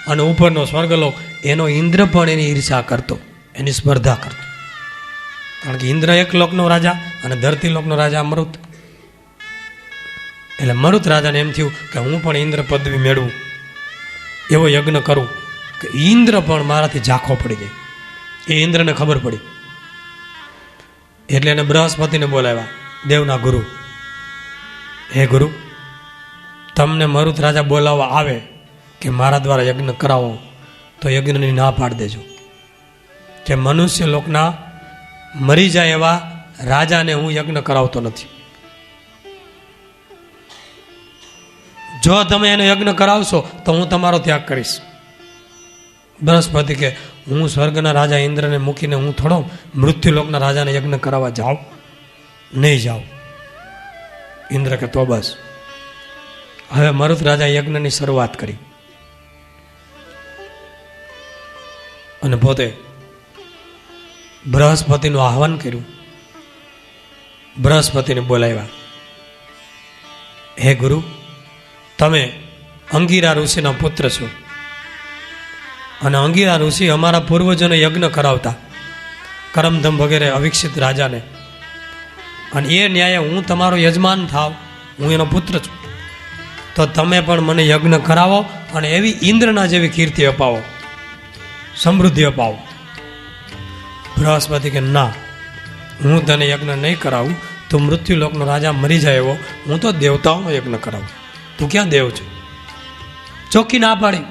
અને ઉપરનો સ્વર્ગલોક એનો ઇન્દ્ર પણ એની ઈર્ષા કરતો, એની સ્પર્ધા કરતો. કારણ કે ઇન્દ્ર એક લોકનો રાજા અને ધરતી લોકનો રાજા મરુત. એટલે મરુત રાજાને એમ થયું કે હું પણ ઇન્દ્ર પદવી મેળવું, એવો યજ્ઞ કરું કે ઇન્દ્ર પણ મારાથી ઝાંખો પડી જાય. એ ઇન્દ્રને ખબર પડી એટલે એને બૃહસ્પતિને બોલાવ્યા, દેવના ગુરુ. હે ગુરુ, તમને મરુત રાજા બોલાવવા આવે કે મારા દ્વારા યજ્ઞ કરાવો તો યજ્ઞની ના પાડી દેજો, કે મનુષ્ય લોકના મરી જાય એવા રાજાને હું યજ્ઞ કરાવતો નથી. જો તમે એને યજ્ઞ કરાવશો તો હું તમારો ત્યાગ કરીશ. બૃહસ્પતિ કે હું સ્વર્ગના રાજા ઇન્દ્રને મૂકીને હું થોડો મૃત્યુલોકના રાજાને યજ્ઞ કરાવવા જાઉં? નહીં જાઉં. ઇન્દ્ર કે તો બસ. હવે મરુત રાજા યજ્ઞની શરૂઆત કરી અને પોતે બૃહસ્પતિનું આહ્વાન કર્યું. બૃહસ્પતિને બોલાવ્યા, હે ગુરુ, તમે અંગીરા ઋષિના પુત્ર છો અને અંગીરા ઋષિ અમારા પૂર્વજોને યજ્ઞ કરાવતા, કરમધમ વગેરે અવિકસિત રાજાને, અને એ ન્યાયે હું તમારો યજમાન થાવ, હું એનો પુત્ર છું, તો તમે પણ મને યજ્ઞ કરાવો અને એવી ઇન્દ્રના જેવી કીર્તિ અપાવો, સમૃદ્ધિ અપાવો. બૃહસ્પતિ કે ના, હું તને યજ્ઞ નહીં કરાવું. તું મૃત્યુલોકનો રાજા મરી જાય એવો, હું તો દેવતાઓનો યજ્ઞ કરાવું. તું ક્યાં દેવ છે? ચોખ્ખી ના પાડી.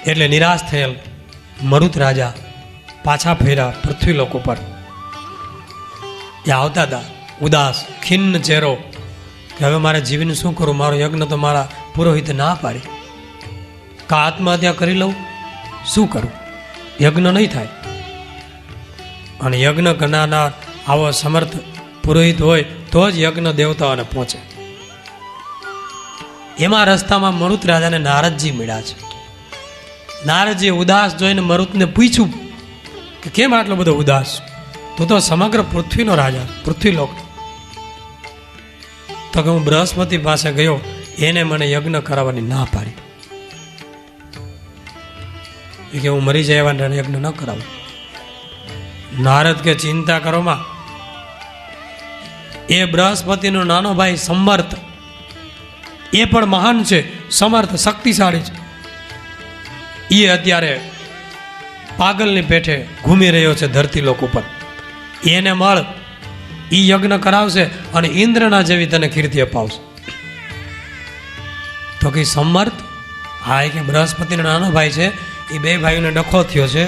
એટલે નિરાશ થયેલ મરુત રાજા પાછા ફેર્યા પૃથ્વીલોક ઉપર. એ આવતા હતા ઉદાસ, ખિન્ન ચહેરો, કે હવે મારે જીવીને શું કરું? મારો યજ્ઞ તો મારા પુરોહિતે ના પાડી. કા આત્મહત્યા કરી લઉં? શું કરું? યજ્ઞ નહીં થાય. અને યજ્ઞ કરનાર આવો સમર્થ પુરોહિત હોય તો જ યજ્ઞ દેવતાઓને પહોંચે. એમાં રસ્તામાં મરુત રાજાને નારદજી મળ્યા છે. નારદજીએ ઉદાસ જોઈને મરુતને પૂછ્યું કે કેમ આટલો બધો ઉદાસ? તું તો સમગ્ર પૃથ્વીનો રાજા, પૃથ્વીલોક. તો કે હું બૃહસ્પતિ પાસે ગયો, એને મને યજ્ઞ કરાવવાની ના પાડી. એ કે હું મરી જાય એવા યજ્ઞ ન કરાવું. નારદ કે ચિંતા કરો માં, એ બૃહસ્પતિનો નાનો ભાઈ સમર્થ, એ પણ મહાન છે, સમર્થ, શક્તિશાળી છે. એ અત્યારે પાગલની પેઠે ઘૂમી રહ્યો છે ધરતી લોક ઉપર. એને મળ, એ યજ્ઞ કરાવશે અને ઇન્દ્રના જેવી તને કીર્તિ અપાવશે. તો કે સમર્થ? હા, એ કે બૃહસ્પતિનો નાનો ભાઈ છે, એ બે ભાઈઓને ડખો થયો છે,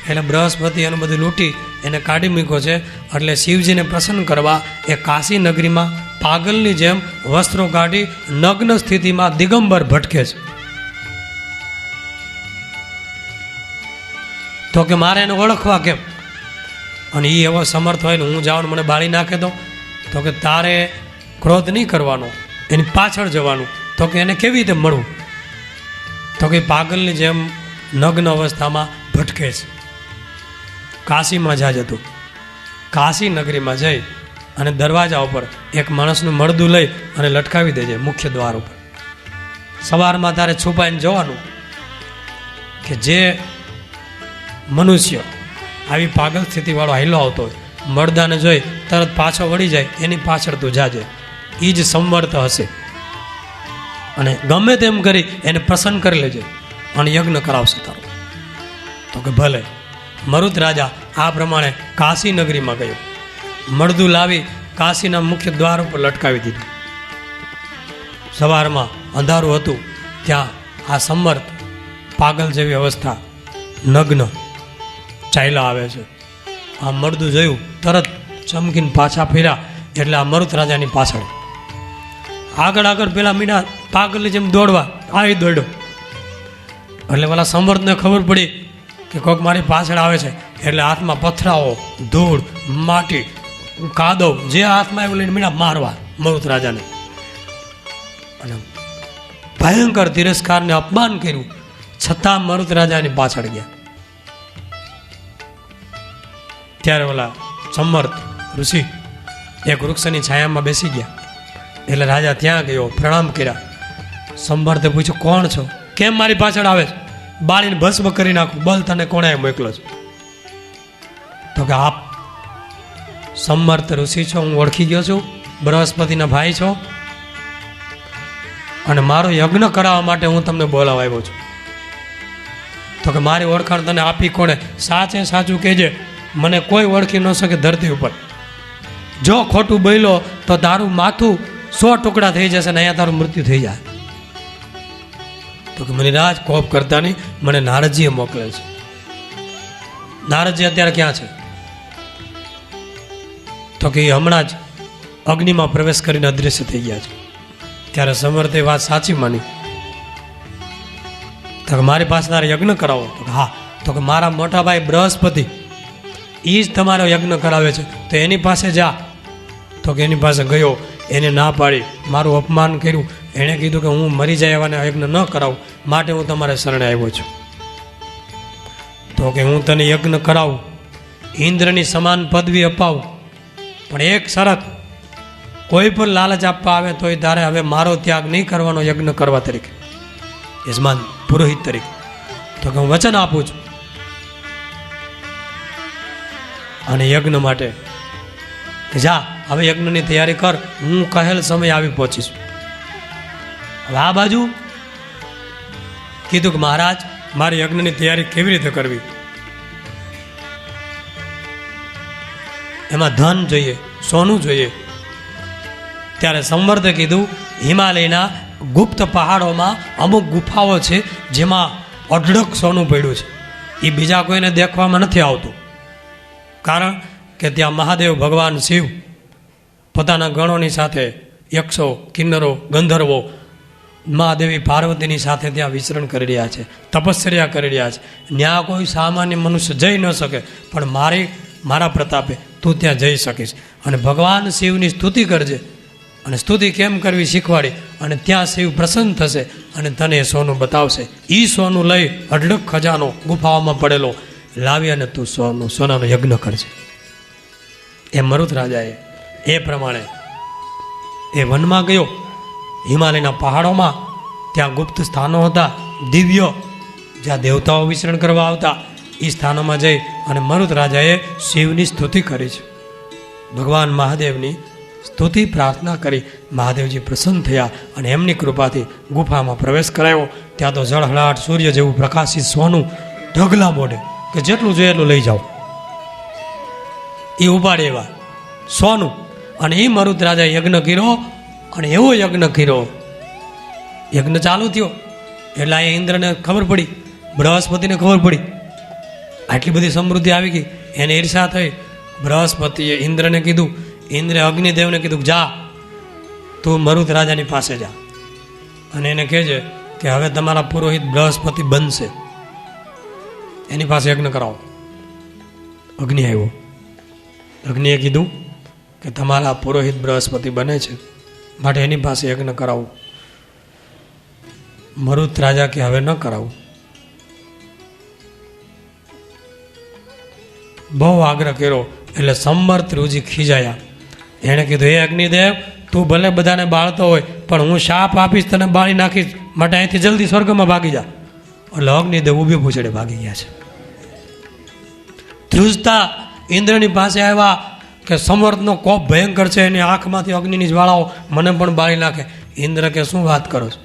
એટલે બૃહસ્પતિ એનું બધું લૂંટી એને કાઢી મૂક્યો છે. એટલે શિવજીને પ્રસન્ન કરવા એ કાશી નગરીમાં પાગલની જેમ વસ્ત્રો કાઢી નગ્ન સ્થિતિમાં દિગંબર ભટકે છે. તો કે મારે એને ઓળખવા કેમ? અને એ એવો સમર્થ હોય ને હું જાઉં મને બાળી નાખે તો કે તારે ક્રોધ નહીં કરવાનો, એની પાછળ જવાનું. તો કે એને કેવી રીતે મળવું? તો કે પાગલની જેમ નગ્ન અવસ્થામાં ભટકે છે. કાશીમાં જા જતું. કાશી નગરીમાં જઈ અને દરવાજા ઉપર એક માણસનું મળદું લઈ અને લટકાવી દેજે મુખ્ય દ્વાર ઉપર. સવારમાં તારે છુપાઈને જવાનું કે જે મનુષ્ય આવી પાગલ સ્થિતિવાળો હાઈલો આવતો હોય, મળદાને જોઈ તરત પાછો વળી જાય, એની પાછળ તું જાજે. એ જ સમર્થ હશે. અને ગમે તેમ કરી એને પ્રસન્ન કરી લેજે અને યજ્ઞ કરાવશે તારો. તો કે ભલે. મરુત રાજા આ પ્રમાણે કાશી નગરીમાં ગયો. મળદું લાવી કાશીના મુખ્ય દ્વાર ઉપર લટકાવી દીધું. સવારમાં અંધારું હતું, ત્યાં આ સમર્થ પાગલ જેવી અવસ્થા, નગ્ન, ચાલ્યા આવે છે. આ મળદું જોયું, તરત ચમકીને પાછા ફર્યા એટલે આ મરુત રાજાની પાછળ આગળ આગળ પેલા મીના પાગલની જેમ દોડવા આવી દોડ્યો. એટલે પેલા સમર્થને ખબર પડી કે કોઈક મારી પાછળ આવે છે, એટલે હાથમાં પથરાઓ, ધૂળ, માટી, કાદવ જે હાથમાં આવ્યું લઈને મીના મારવા મરુત રાજાને. અને ભયંકર તિરસ્કારને અપમાન કર્યું, છતાં મરુત રાજાની પાછળ ગયા. ત્યારે ઓલા સમર્થ ઋષિ એક વૃક્ષની છાયામાં બેસી ગયા. એટલે રાજા ત્યાં ગયો, પ્રણામ કર્યા. સમર્થે પૂછ્યું, કોણ છો? કેમ મારી પાછળ આવે છે? બાળીને ભસ્મ કરી નાખું, બલ તને કોણે મોકલો છે? તો કે આપ સમર્થ ઋષિ છો, હું ઓળખી ગયો છું, બૃહસ્પતિના ભાઈ છો, અને મારો યજ્ઞ કરાવવા માટે હું તમને બોલાવા આવ્યો છું. તો કે મારી ઓળખાણ તને આપી કોણે? સાચે સાચું કહેજે, મને કોઈ ઓળખી ન શકે ધરતી ઉપર. જો ખોટું બોલ્યો તો તારું માથું 100 ટુકડા થઈ જશે ને અહીંયા તારું મૃત્યુ થઈ જાય. તો કે મુનિરાજ કોપ કરતા નહીં, મને નારદજીએ મોકલેલ છે. નારદજી અત્યારે ક્યાં છે? તો કે એ હમણાં જ અગ્નિમાં પ્રવેશ કરીને અદૃશ્ય થઈ ગયા છે. ત્યારે સમર્થે વાત સાચી માની. તો કે મારી પાસે તારે યજ્ઞ કરાવો? તો કે હા. તો કે મારા મોટા ભાઈ બૃહસ્પતિ એ જ તમારો યજ્ઞ કરાવે છે, તો એની પાસે જા. તો કે એની પાસે ગયો, એને ના પાડી, મારું અપમાન કર્યું. એણે કીધું કે હું મરી જાય એવાને યજ્ઞ ન કરાવું, માટે હું તમારે શરણે આવ્યો છું. તો કે હું તને યજ્ઞ કરાવું, ઇન્દ્રની સમાન પદવી અપાવું, પણ એક શરત, કોઈ પણ લાલચ આપવા આવે તો એ તારે હવે મારો ત્યાગ નહીં કરવાનો યજ્ઞ કરવા તરીકે, યજમાન પુરોહિત તરીકે. તો કે હું વચન આપું છું. અને યજ્ઞ માટે કે જા હવે યજ્ઞની તૈયારી કર, હું કહેલ સમય આવી પહોંચીશ. હવે આ બાજુ કીધું કે મહારાજ મારે યજ્ઞની તૈયારી કેવી રીતે કરવી? એમાં ધન જોઈએ, સોનું જોઈએ. ત્યારે સંવર્ધે કીધું, હિમાલયના ગુપ્ત પહાડોમાં અમુક ગુફાઓ છે જેમાં અઢળક સોનું પડ્યું છે. એ બીજા કોઈને દેખવામાં નથી આવતું, કારણ કે ત્યાં મહાદેવ ભગવાન શિવ પોતાના ગણોની સાથે, યક્ષો, કિન્નરો, ગંધર્વો, મહાદેવી પાર્વતીની સાથે ત્યાં વિચરણ કરી રહ્યા છે, તપશ્ચર્યા કરી રહ્યા છે. ત્યાં કોઈ સામાન્ય મનુષ્ય જઈ ન શકે, પણ મારા પ્રતાપે તું ત્યાં જઈ શકીશ. અને ભગવાન શિવની સ્તુતિ કરજે, અને સ્તુતિ કેમ કરવી શીખવાડી, અને ત્યાં શિવ પ્રસન્ન થશે અને તને એ સોનું બતાવશે. એ સોનું લઈ અઢળક ખજાનો ગુફાઓમાં પડેલો લાવી અને તું સોનાનો યજ્ઞ કરજે. એ મરુત રાજાએ એ પ્રમાણે એ વનમાં ગયો. હિમાલયના પહાડોમાં ત્યાં ગુપ્ત સ્થાનો હતા, દિવ્ય, જ્યાં દેવતાઓ વિચરણ કરવા આવતા. એ સ્થાનોમાં જઈ અને મરુત રાજાએ શિવની સ્તુતિ કરી છે. ભગવાન મહાદેવની સ્તુતિ પ્રાર્થના કરી. મહાદેવજી પ્રસન્ન થયા અને એમની કૃપાથી ગુફામાં પ્રવેશ કરાયો. ત્યાં તો જળહળાટ સૂર્ય જેવું પ્રકાશિત સોનું ઢગલા મોઢે, કે જેટલું જોઈએ એટલું લઈ જાઓ, એ ઉપાડે એવા સોનું. અને એ મરુત રાજાએ યજ્ઞ કર્યો, અને એવો યજ્ઞ કર્યો, યજ્ઞ ચાલુ થયો એટલે આ ઇન્દ્રને ખબર પડી, બૃહસ્પતિને ખબર પડી, આટલી બધી સમૃદ્ધિ આવી ગઈ. એને ઈર્ષા થઈ. બૃહસ્પતિએ ઇન્દ્રને કીધું, ઇન્દ્રે અગ્નિદેવને કીધું, જા તું મરુત રાજાની પાસે જા અને એને કહેજે કે હવે તમારા પુરોહિત બૃહસ્પતિ બનશે, એની પાસે યજ્ઞ કરાવો. અગ્નિ આવ્યો. અગ્નિએ કીધું કે તમારા પુરોહિત બૃહસ્પતિ બને છે, માટે એની પાસે યજ્ઞ કરાવું. મરુત રાજા કે હવે ન કરાવું. બહુ આગ્રહ કર્યો એટલે સમર્થ ઋષિ ખીજાયા. એણે કીધું, હે અગ્નિદેવ, તું ભલે બધાને બાળતો હોય, પણ હું શાપ આપીશ, તને બાળી નાખીશ, માટે અહીંથી જલ્દી સ્વર્ગમાં ભાગી જા. એટલે અગ્નિદેવ ઊભી પૂછડે ભાગી ગયા છે. ધ્રુજતા ઇન્દ્રની પાસે આવ્યા કે સમર્થનો કોપ ભયંકર છે, એની આંખમાંથી અગ્નિની જ્વાળાઓ મને પણ બાળી નાખે. ઇન્દ્ર કે શું વાત કરો છો?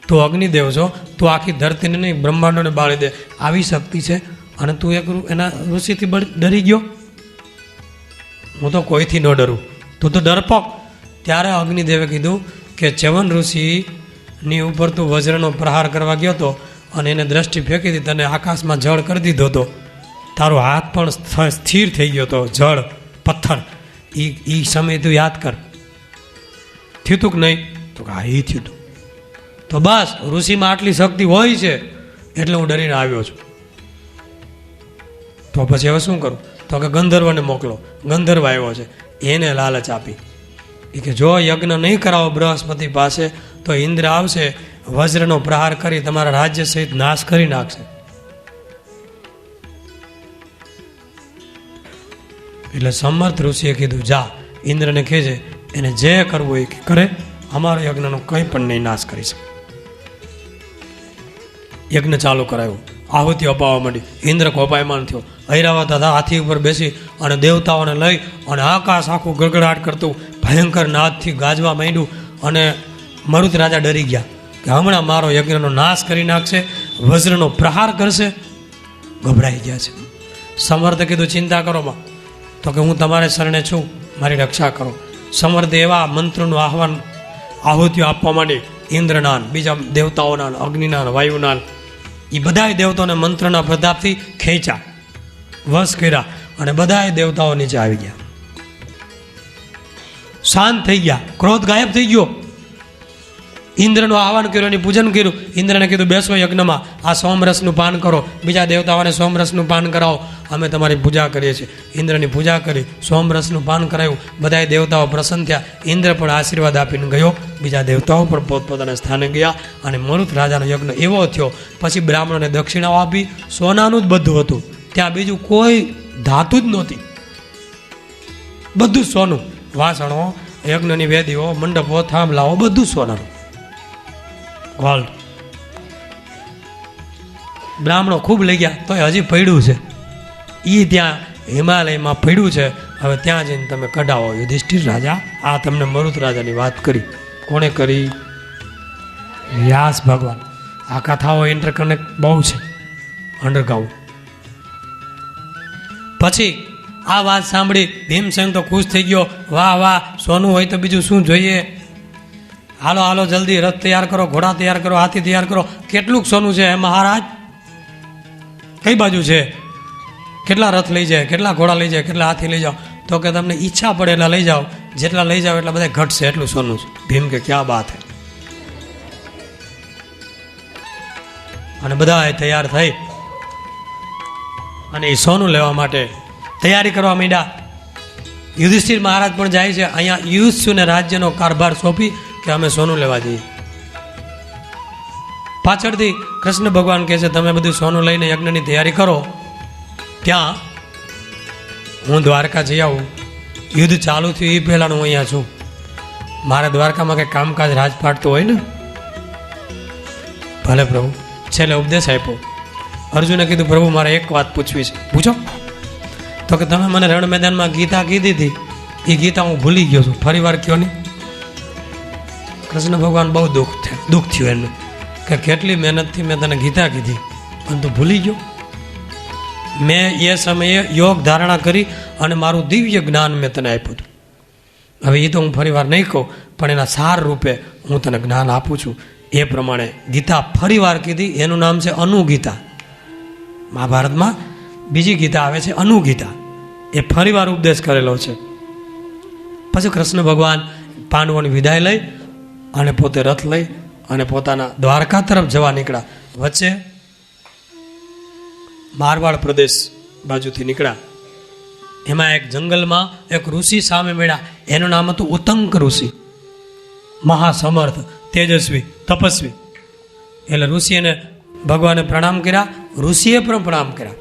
તું અગ્નિદેવ છો, તું આખી ધરતીને નહીં બ્રહ્માંડોને બાળી દે, આવી શક્તિ છે, અને તું એક એના ઋષિથી ડરી ગયો? હું તો કોઈથી ન ડરું, તું તો ડરપોક. ત્યારે અગ્નિદેવે કીધું કે ચ્યવન ઋષિની ઉપર તું વજ્રનો પ્રહાર કરવા ગયો હતો અને એને દ્રષ્ટિ ફેંકી હતી, તને આકાશમાં જળ કરી દીધો હતો, તારો હાથ પણ સ્થિર થઈ ગયો તો જળ પથ્થર એ સમય તું યાદ કર. થયું તું કે નહીં? તો હા, એ થયું તું. તો બસ ઋષિમાં આટલી શક્તિ હોય છે એટલે હું ડરીને આવ્યો છું. તો પછી હવે શું કરું? તો કે ગંધર્વને મોકલો. ગંધર્વ આવ્યો છે, એને લાલચ આપી એ કે જો યજ્ઞ નહીં કરાવો બૃહસ્પતિ પાસે તો ઇન્દ્ર આવશે, વજ્રનો પ્રહાર કરી તમારા રાજ્ય સહિત નાશ કરી નાખશે. એટલે સમર્થ ઋષિએ કીધું જા ઇન્દ્રને કહેજે એને જે કરવું એ કરે, અમારો યજ્ઞનો કંઈ પણ નહીં નાશ કરી શકે. યજ્ઞ ચાલુ કરાયો, આહુતિ અપાવવા માંડી. ઇન્દ્ર કોપાયમાન થયો, ઐરાવત હતા હાથી ઉપર બેસી અને દેવતાઓને લઈ અને આકાશ આખું ગડગડાટ કરતું ભયંકર નાદથી ગાજવા માંડ્યું. અને મરુત રાજા ડરી ગયા કે હમણાં મારો યજ્ઞનો નાશ કરી નાખશે, વજ્રનો પ્રહાર કરશે. ગભરાઈ ગયા છે. સમર્થે કીધું ચિંતા કરો માં, તો કે હું તમારે શરણે છું, મારી રક્ષા કરો. સમર્થે એવા મંત્રનું આહવાન આહુતિઓ આપવા માંડી. ઇન્દ્રના, બીજા દેવતાઓના, અગ્નિના, વાયુના, એ બધાય દેવતાઓને મંત્રના પ્રતાપથી ખેંચ્યા, વશ કર્યા અને બધાય દેવતાઓ નીચે આવી ગયા, શાંત થઈ ગયા, ક્રોધ ગાયબ થઈ ગયો. ઇન્દ્રનું આહવાન કર્યું અને પૂજન કર્યું. ઇન્દ્રને કીધું બેસો યજ્ઞમાં, આ સોમરસનું પાન કરો, બીજા દેવતાઓને સોમરસનું પાન કરાવો, અમે તમારી પૂજા કરીએ છીએ. ઇન્દ્રની પૂજા કરી, સોમરસનું પાન કરાવ્યું. બધાય દેવતાઓ પ્રસન્ન થયા. ઇન્દ્ર પણ આશીર્વાદ આપીને ગયો. બીજા દેવતાઓ પણ પોતપોતાના સ્થાને ગયા અને મરુત રાજાનો યજ્ઞ એવો થયો. પછી બ્રાહ્મણોને દક્ષિણાઓ આપી. સોનાનું જ બધું હતું, ત્યાં બીજું કોઈ ધાતુ જ નહોતી, બધું સોનું. વાસણો, યજ્ઞની વેદીઓ, મંડપો, થાંભલાઓ બધું સોનાનું. ગોલ્ડ. બ્રાહ્મણો ખૂબ લઈ ગયા, તો હજી પડ્યું છે એ ત્યાં હિમાલયમાં પડ્યું છે. હવે ત્યાં જઈને તમે કઢાવો. યુધિષ્ઠિર રાજા આ તમને મરુત રાજાની વાત કરી. કોણે કરી? વ્યાસ ભગવાન. આ કથાઓ ઇન્ટરકનેક્ટ બહુ છે, અંડરગ્રાઉન્ડ. પછી આ વાત સાંભળી ભીમસેન તો ખુશ થઈ ગયો. વાહ વાહ, સોનું હોય તો બીજું શું જોઈએ? હાલો હાલો જલ્દી રથ તૈયાર કરો, ઘોડા તૈયાર કરો, હાથી તૈયાર કરો. કેટલું સોનું છે મહારાજ? કઈ બાજુ છે? કેટલા રથ લઈ જાય, કેટલા ઘોડા લઈ જાય, કેટલા હાથી લઈ જાઓ? તો કે તમને ઈચ્છા પડે એટલા લઈ જાઓ, જેટલા લઈ જાઓ એટલા બધા ઘટશે, એટલું સોનું છે. ભીમ કે ક્યાં બાત હે. અને બધા તૈયાર થઈ અને એ સોનું લેવા માટે તૈયારી કરવા માંડ્યા. યુધિષ્ઠિર મહારાજ પણ જાય છે. અહીંયા યુધિષ્ઠિરને રાજ્યનો કારભાર સોંપી કે અમે સોનું લેવા જઈએ. પાછળથી કૃષ્ણ ભગવાન કહે છે તમે બધું સોનું લઈને યજ્ઞની તૈયારી કરો, ત્યાં હું દ્વારકા જઈ આવું. યુદ્ધ ચાલુ થયું એ પહેલાં હું અહીંયા છું. મારે દ્વારકામાં કંઈ કામકાજ રાજપાટતું હોય ને. ભલે પ્રભુ. છેલ્લે ઉપદેશ આપ્યો. અર્જુને કીધું પ્રભુ મારે એક વાત પૂછવી છે. પૂછો. તો કે તમે મને રણ મેદાનમાં ગીતા કીધી હતી, એ ગીતા હું ભૂલી ગયો છું, ફરી વાર કયો નહીં. કૃષ્ણ ભગવાન બહુ દુઃખ થયું એને કે કેટલી મહેનતથી મેં તને ગીતા કીધી અને તું ભૂલી ગયો. મેં એ સમયે યોગ ધારણા કરી અને મારું દિવ્ય જ્ઞાન મેં તને આપ્યું હતું. હવે એ તો હું ફરી વાર નહીં કહું, પણ એના સાર રૂપે હું તને જ્ઞાન આપું છું. એ પ્રમાણે ગીતા ફરી વાર કીધી. એનું નામ છે અનુગીતા. મહાભારતમાં બીજી ગીતા આવે છે અનુગીતા. એ ફરી વાર ઉપદેશ કરેલો છે. પછી કૃષ્ણ ભગવાન પાંડવોની વિદાય લઈ અને પોતે રથ લઈ અને પોતાના દ્વારકા તરફ જવા નીકળ્યા. વચ્ચે મારવાડ પ્રદેશ બાજુથી નીકળ્યા. એમાં એક જંગલમાં એક ઋષિ સામે મળ્યા. એનું નામ હતું ઉત્તંક ઋષિ. મહાસમર્થ, તેજસ્વી, તપસ્વી. એટલે ઋષિને ભગવાને પ્રણામ કર્યા. ઋષિએ પણ પ્રણામ કર્યા.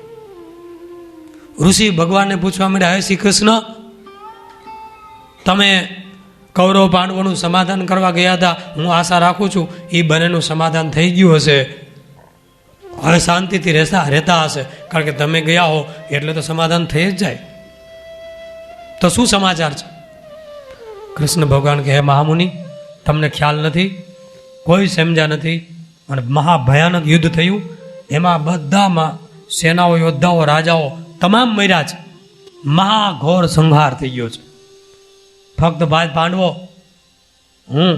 ઋષિ ભગવાનને પૂછવા માંડ્યા, હે શ્રી કૃષ્ણ, તમે કૌરવ પાંડવોનું સમાધાન કરવા ગયા હતા, હું આશા રાખું છું એ બંનેનું સમાધાન થઈ ગયું હશે, હવે શાંતિથી રહેતા હશે, કારણ કે તમે ગયા હો એટલે તો સમાધાન થઈ જ જાય. તો શું સમાચાર છે? કૃષ્ણ ભગવાન કહે, હે મહામુનિ, તમને ખ્યાલ નથી, કોઈ સમજ્યા નથી, અને મહાભયાનક યુદ્ધ થયું. એમાં બધામાં સેનાઓ, યોદ્ધાઓ, રાજાઓ તમામ મર્યા છે. મહાઘોર સંહાર થઈ ગયો છે. ફક્ત ભાઈ પાંડવો, હું,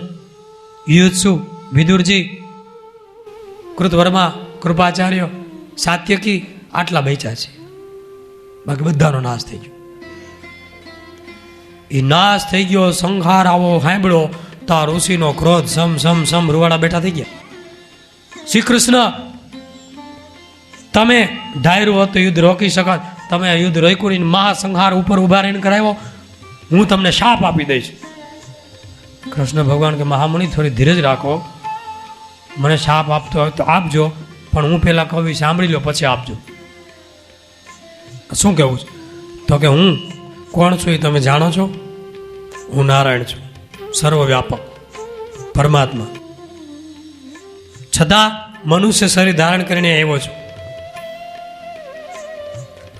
યુયુત્સુ, વિદુરજી, કૃતવર્મા, કૃપાચાર્ય, સાત્યકી આટલા બચ્યા છે. બાકી બધાનો નાશ થઈ ગયો. એ નાશ થઈ ગયો, સંહાર આવો સાંભળ્યો તો આ ઋષિનો ક્રોધ સમ રૂવાડા બેઠા થઈ ગયા. શ્રી કૃષ્ણ, તમે ધાર્યું હોત તો યુદ્ધ રોકી શકો, તમે યુદ્ધ રોક્યું મહાસંહાર ઉપર ઉભા રહીને કરાવ્યો, હું તમને શાપ આપી દઈશ. કૃષ્ણ ભગવાન કે મહામુનિ થોડી ધીરજ રાખો, મને શાપ આપતો હોય તો આપજો, પણ હું પહેલાં કવિ સાંભળી લો પછી આપજો. શું કહેવું છે? તો કે હું કોણ છું એ તમે જાણો છો? હું નારાયણ છું, સર્વવ્યાપક પરમાત્મા. છતાં મનુષ્ય શરીર ધારણ કરીને આવ્યો છું.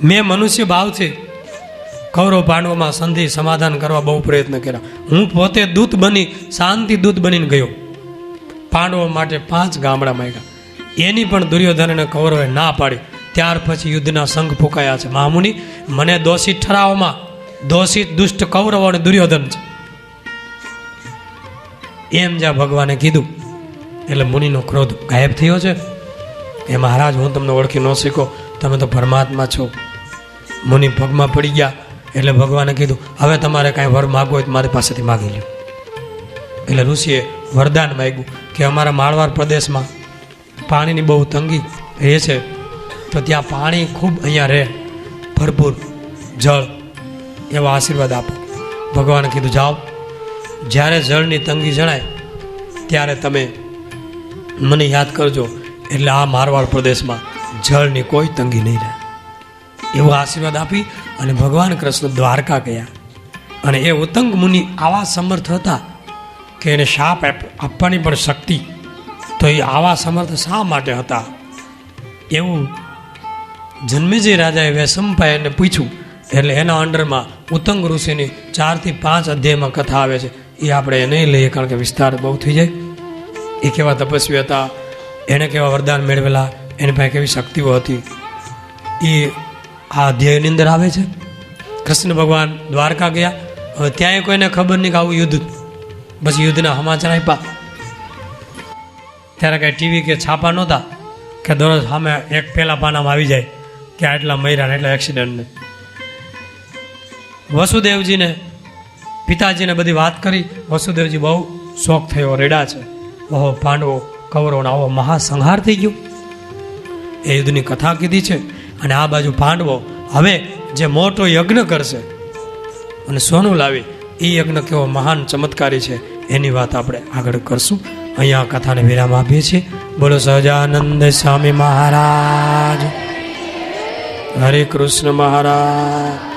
મેં મનુષ્ય ભાવથી કૌરવ પાંડવોમાં સંધિ સમાધાન કરવા બહુ પ્રયત્ન કર્યા. હું પોતે દૂત બની, શાંતિ દૂત બનીને ગયો. પાંડવો માટે 5 ગામડા માંગ્યા, એની પણ દુર્યોધન અને કૌરવે ના પાડી. ત્યાર પછી યુદ્ધના સંઘ ફૂંકાયા છે. મહામુનિ, મને દોષિત ઠરાવવામાં દોષિત દુષ્ટ કૌરવ અને દુર્યોધન છે, એમ જ્યાં ભગવાને કીધું એટલે મુનિનો ક્રોધ ગાયબ થયો છે. એ મહારાજ, હું તમને ઓળખી ન શીખો, તમે તો પરમાત્મા છો. મુનિ પગમાં પડી ગયા. એટલે ભગવાને કીધું, હવે તમારે કાંઈ વર માગવો હોય તો મારી પાસેથી માગી લ્યો. એટલે ઋષિએ વરદાન માગ્યું કે અમારા માળવાડ પ્રદેશમાં પાણીની બહુ તંગી રહે છે, તો ત્યાં પાણી ખૂબ અહીંયા રહે, ભરપૂર જળ, એવો આશીર્વાદ આપો. ભગવાને કીધું, જાઓ, જ્યારે જળની તંગી જણાય ત્યારે તમે મને યાદ કરજો, એટલે આ મારવાડ પ્રદેશમાં જળની કોઈ તંગી નહીં રહે. એવો આશીર્વાદ આપી અને ભગવાન કૃષ્ણ દ્વારકા ગયા. અને એ ઉત્તંગ મુનિ આવા સમર્થ હતા કે એને શાપ આપવાની પણ શક્તિ, તો એ આવા સમર્થ શા માટે હતા એવું જન્મેજય રાજાએ વૈશંપાયનને પૂછ્યું. એટલે એના અંડરમાં ઉત્તંગ ઋષિની 4 થી 5 અધ્યાયમાં કથા આવે છે. એ આપણે નહીં લઈએ કારણ કે વિસ્તાર બહુ થઈ જાય. એ કેવા તપસ્વી હતા, એણે કેવા વરદાન મેળવેલા, એની પાસે કેવી શક્તિઓ હતી, એ આ અધ્યાયની અંદર આવે છે. કૃષ્ણ ભગવાન દ્વારકા ગયા. હવે ત્યાંય કોઈને ખબર નહીં કે આવું યુદ્ધ, બસ યુદ્ધના સમાચાર આપ્યા. ત્યારે કાંઈ ટીવી કે છાપા નહોતા કે દરરોજ સામે એક પહેલા પાનામાં આવી જાય કે આટલા મર્યા ને એટલા એક્સિડન્ટને. વસુદેવજીને પિતાજીને બધી વાત કરી. વસુદેવજી બહુ શોખ થયો, રેડા છે. ઓહો, પાંડવો કૌરવનો આવો મહાસંહાર થઈ ગયો. એ યુદ્ધની કથા કીધી છે. અને આ બાજુ પાંડવો હવે જે મોટો યજ્ઞ કરશે અને સોનું લાવી, એ યજ્ઞ કેવો મહાન ચમત્કારી છે એની વાત આપણે આગળ કરશું. અહીંયા કથાને વિરામ આપીએ છીએ. બોલો સહજાનંદ સ્વામી મહારાજ, હરે કૃષ્ણ મહારાજ.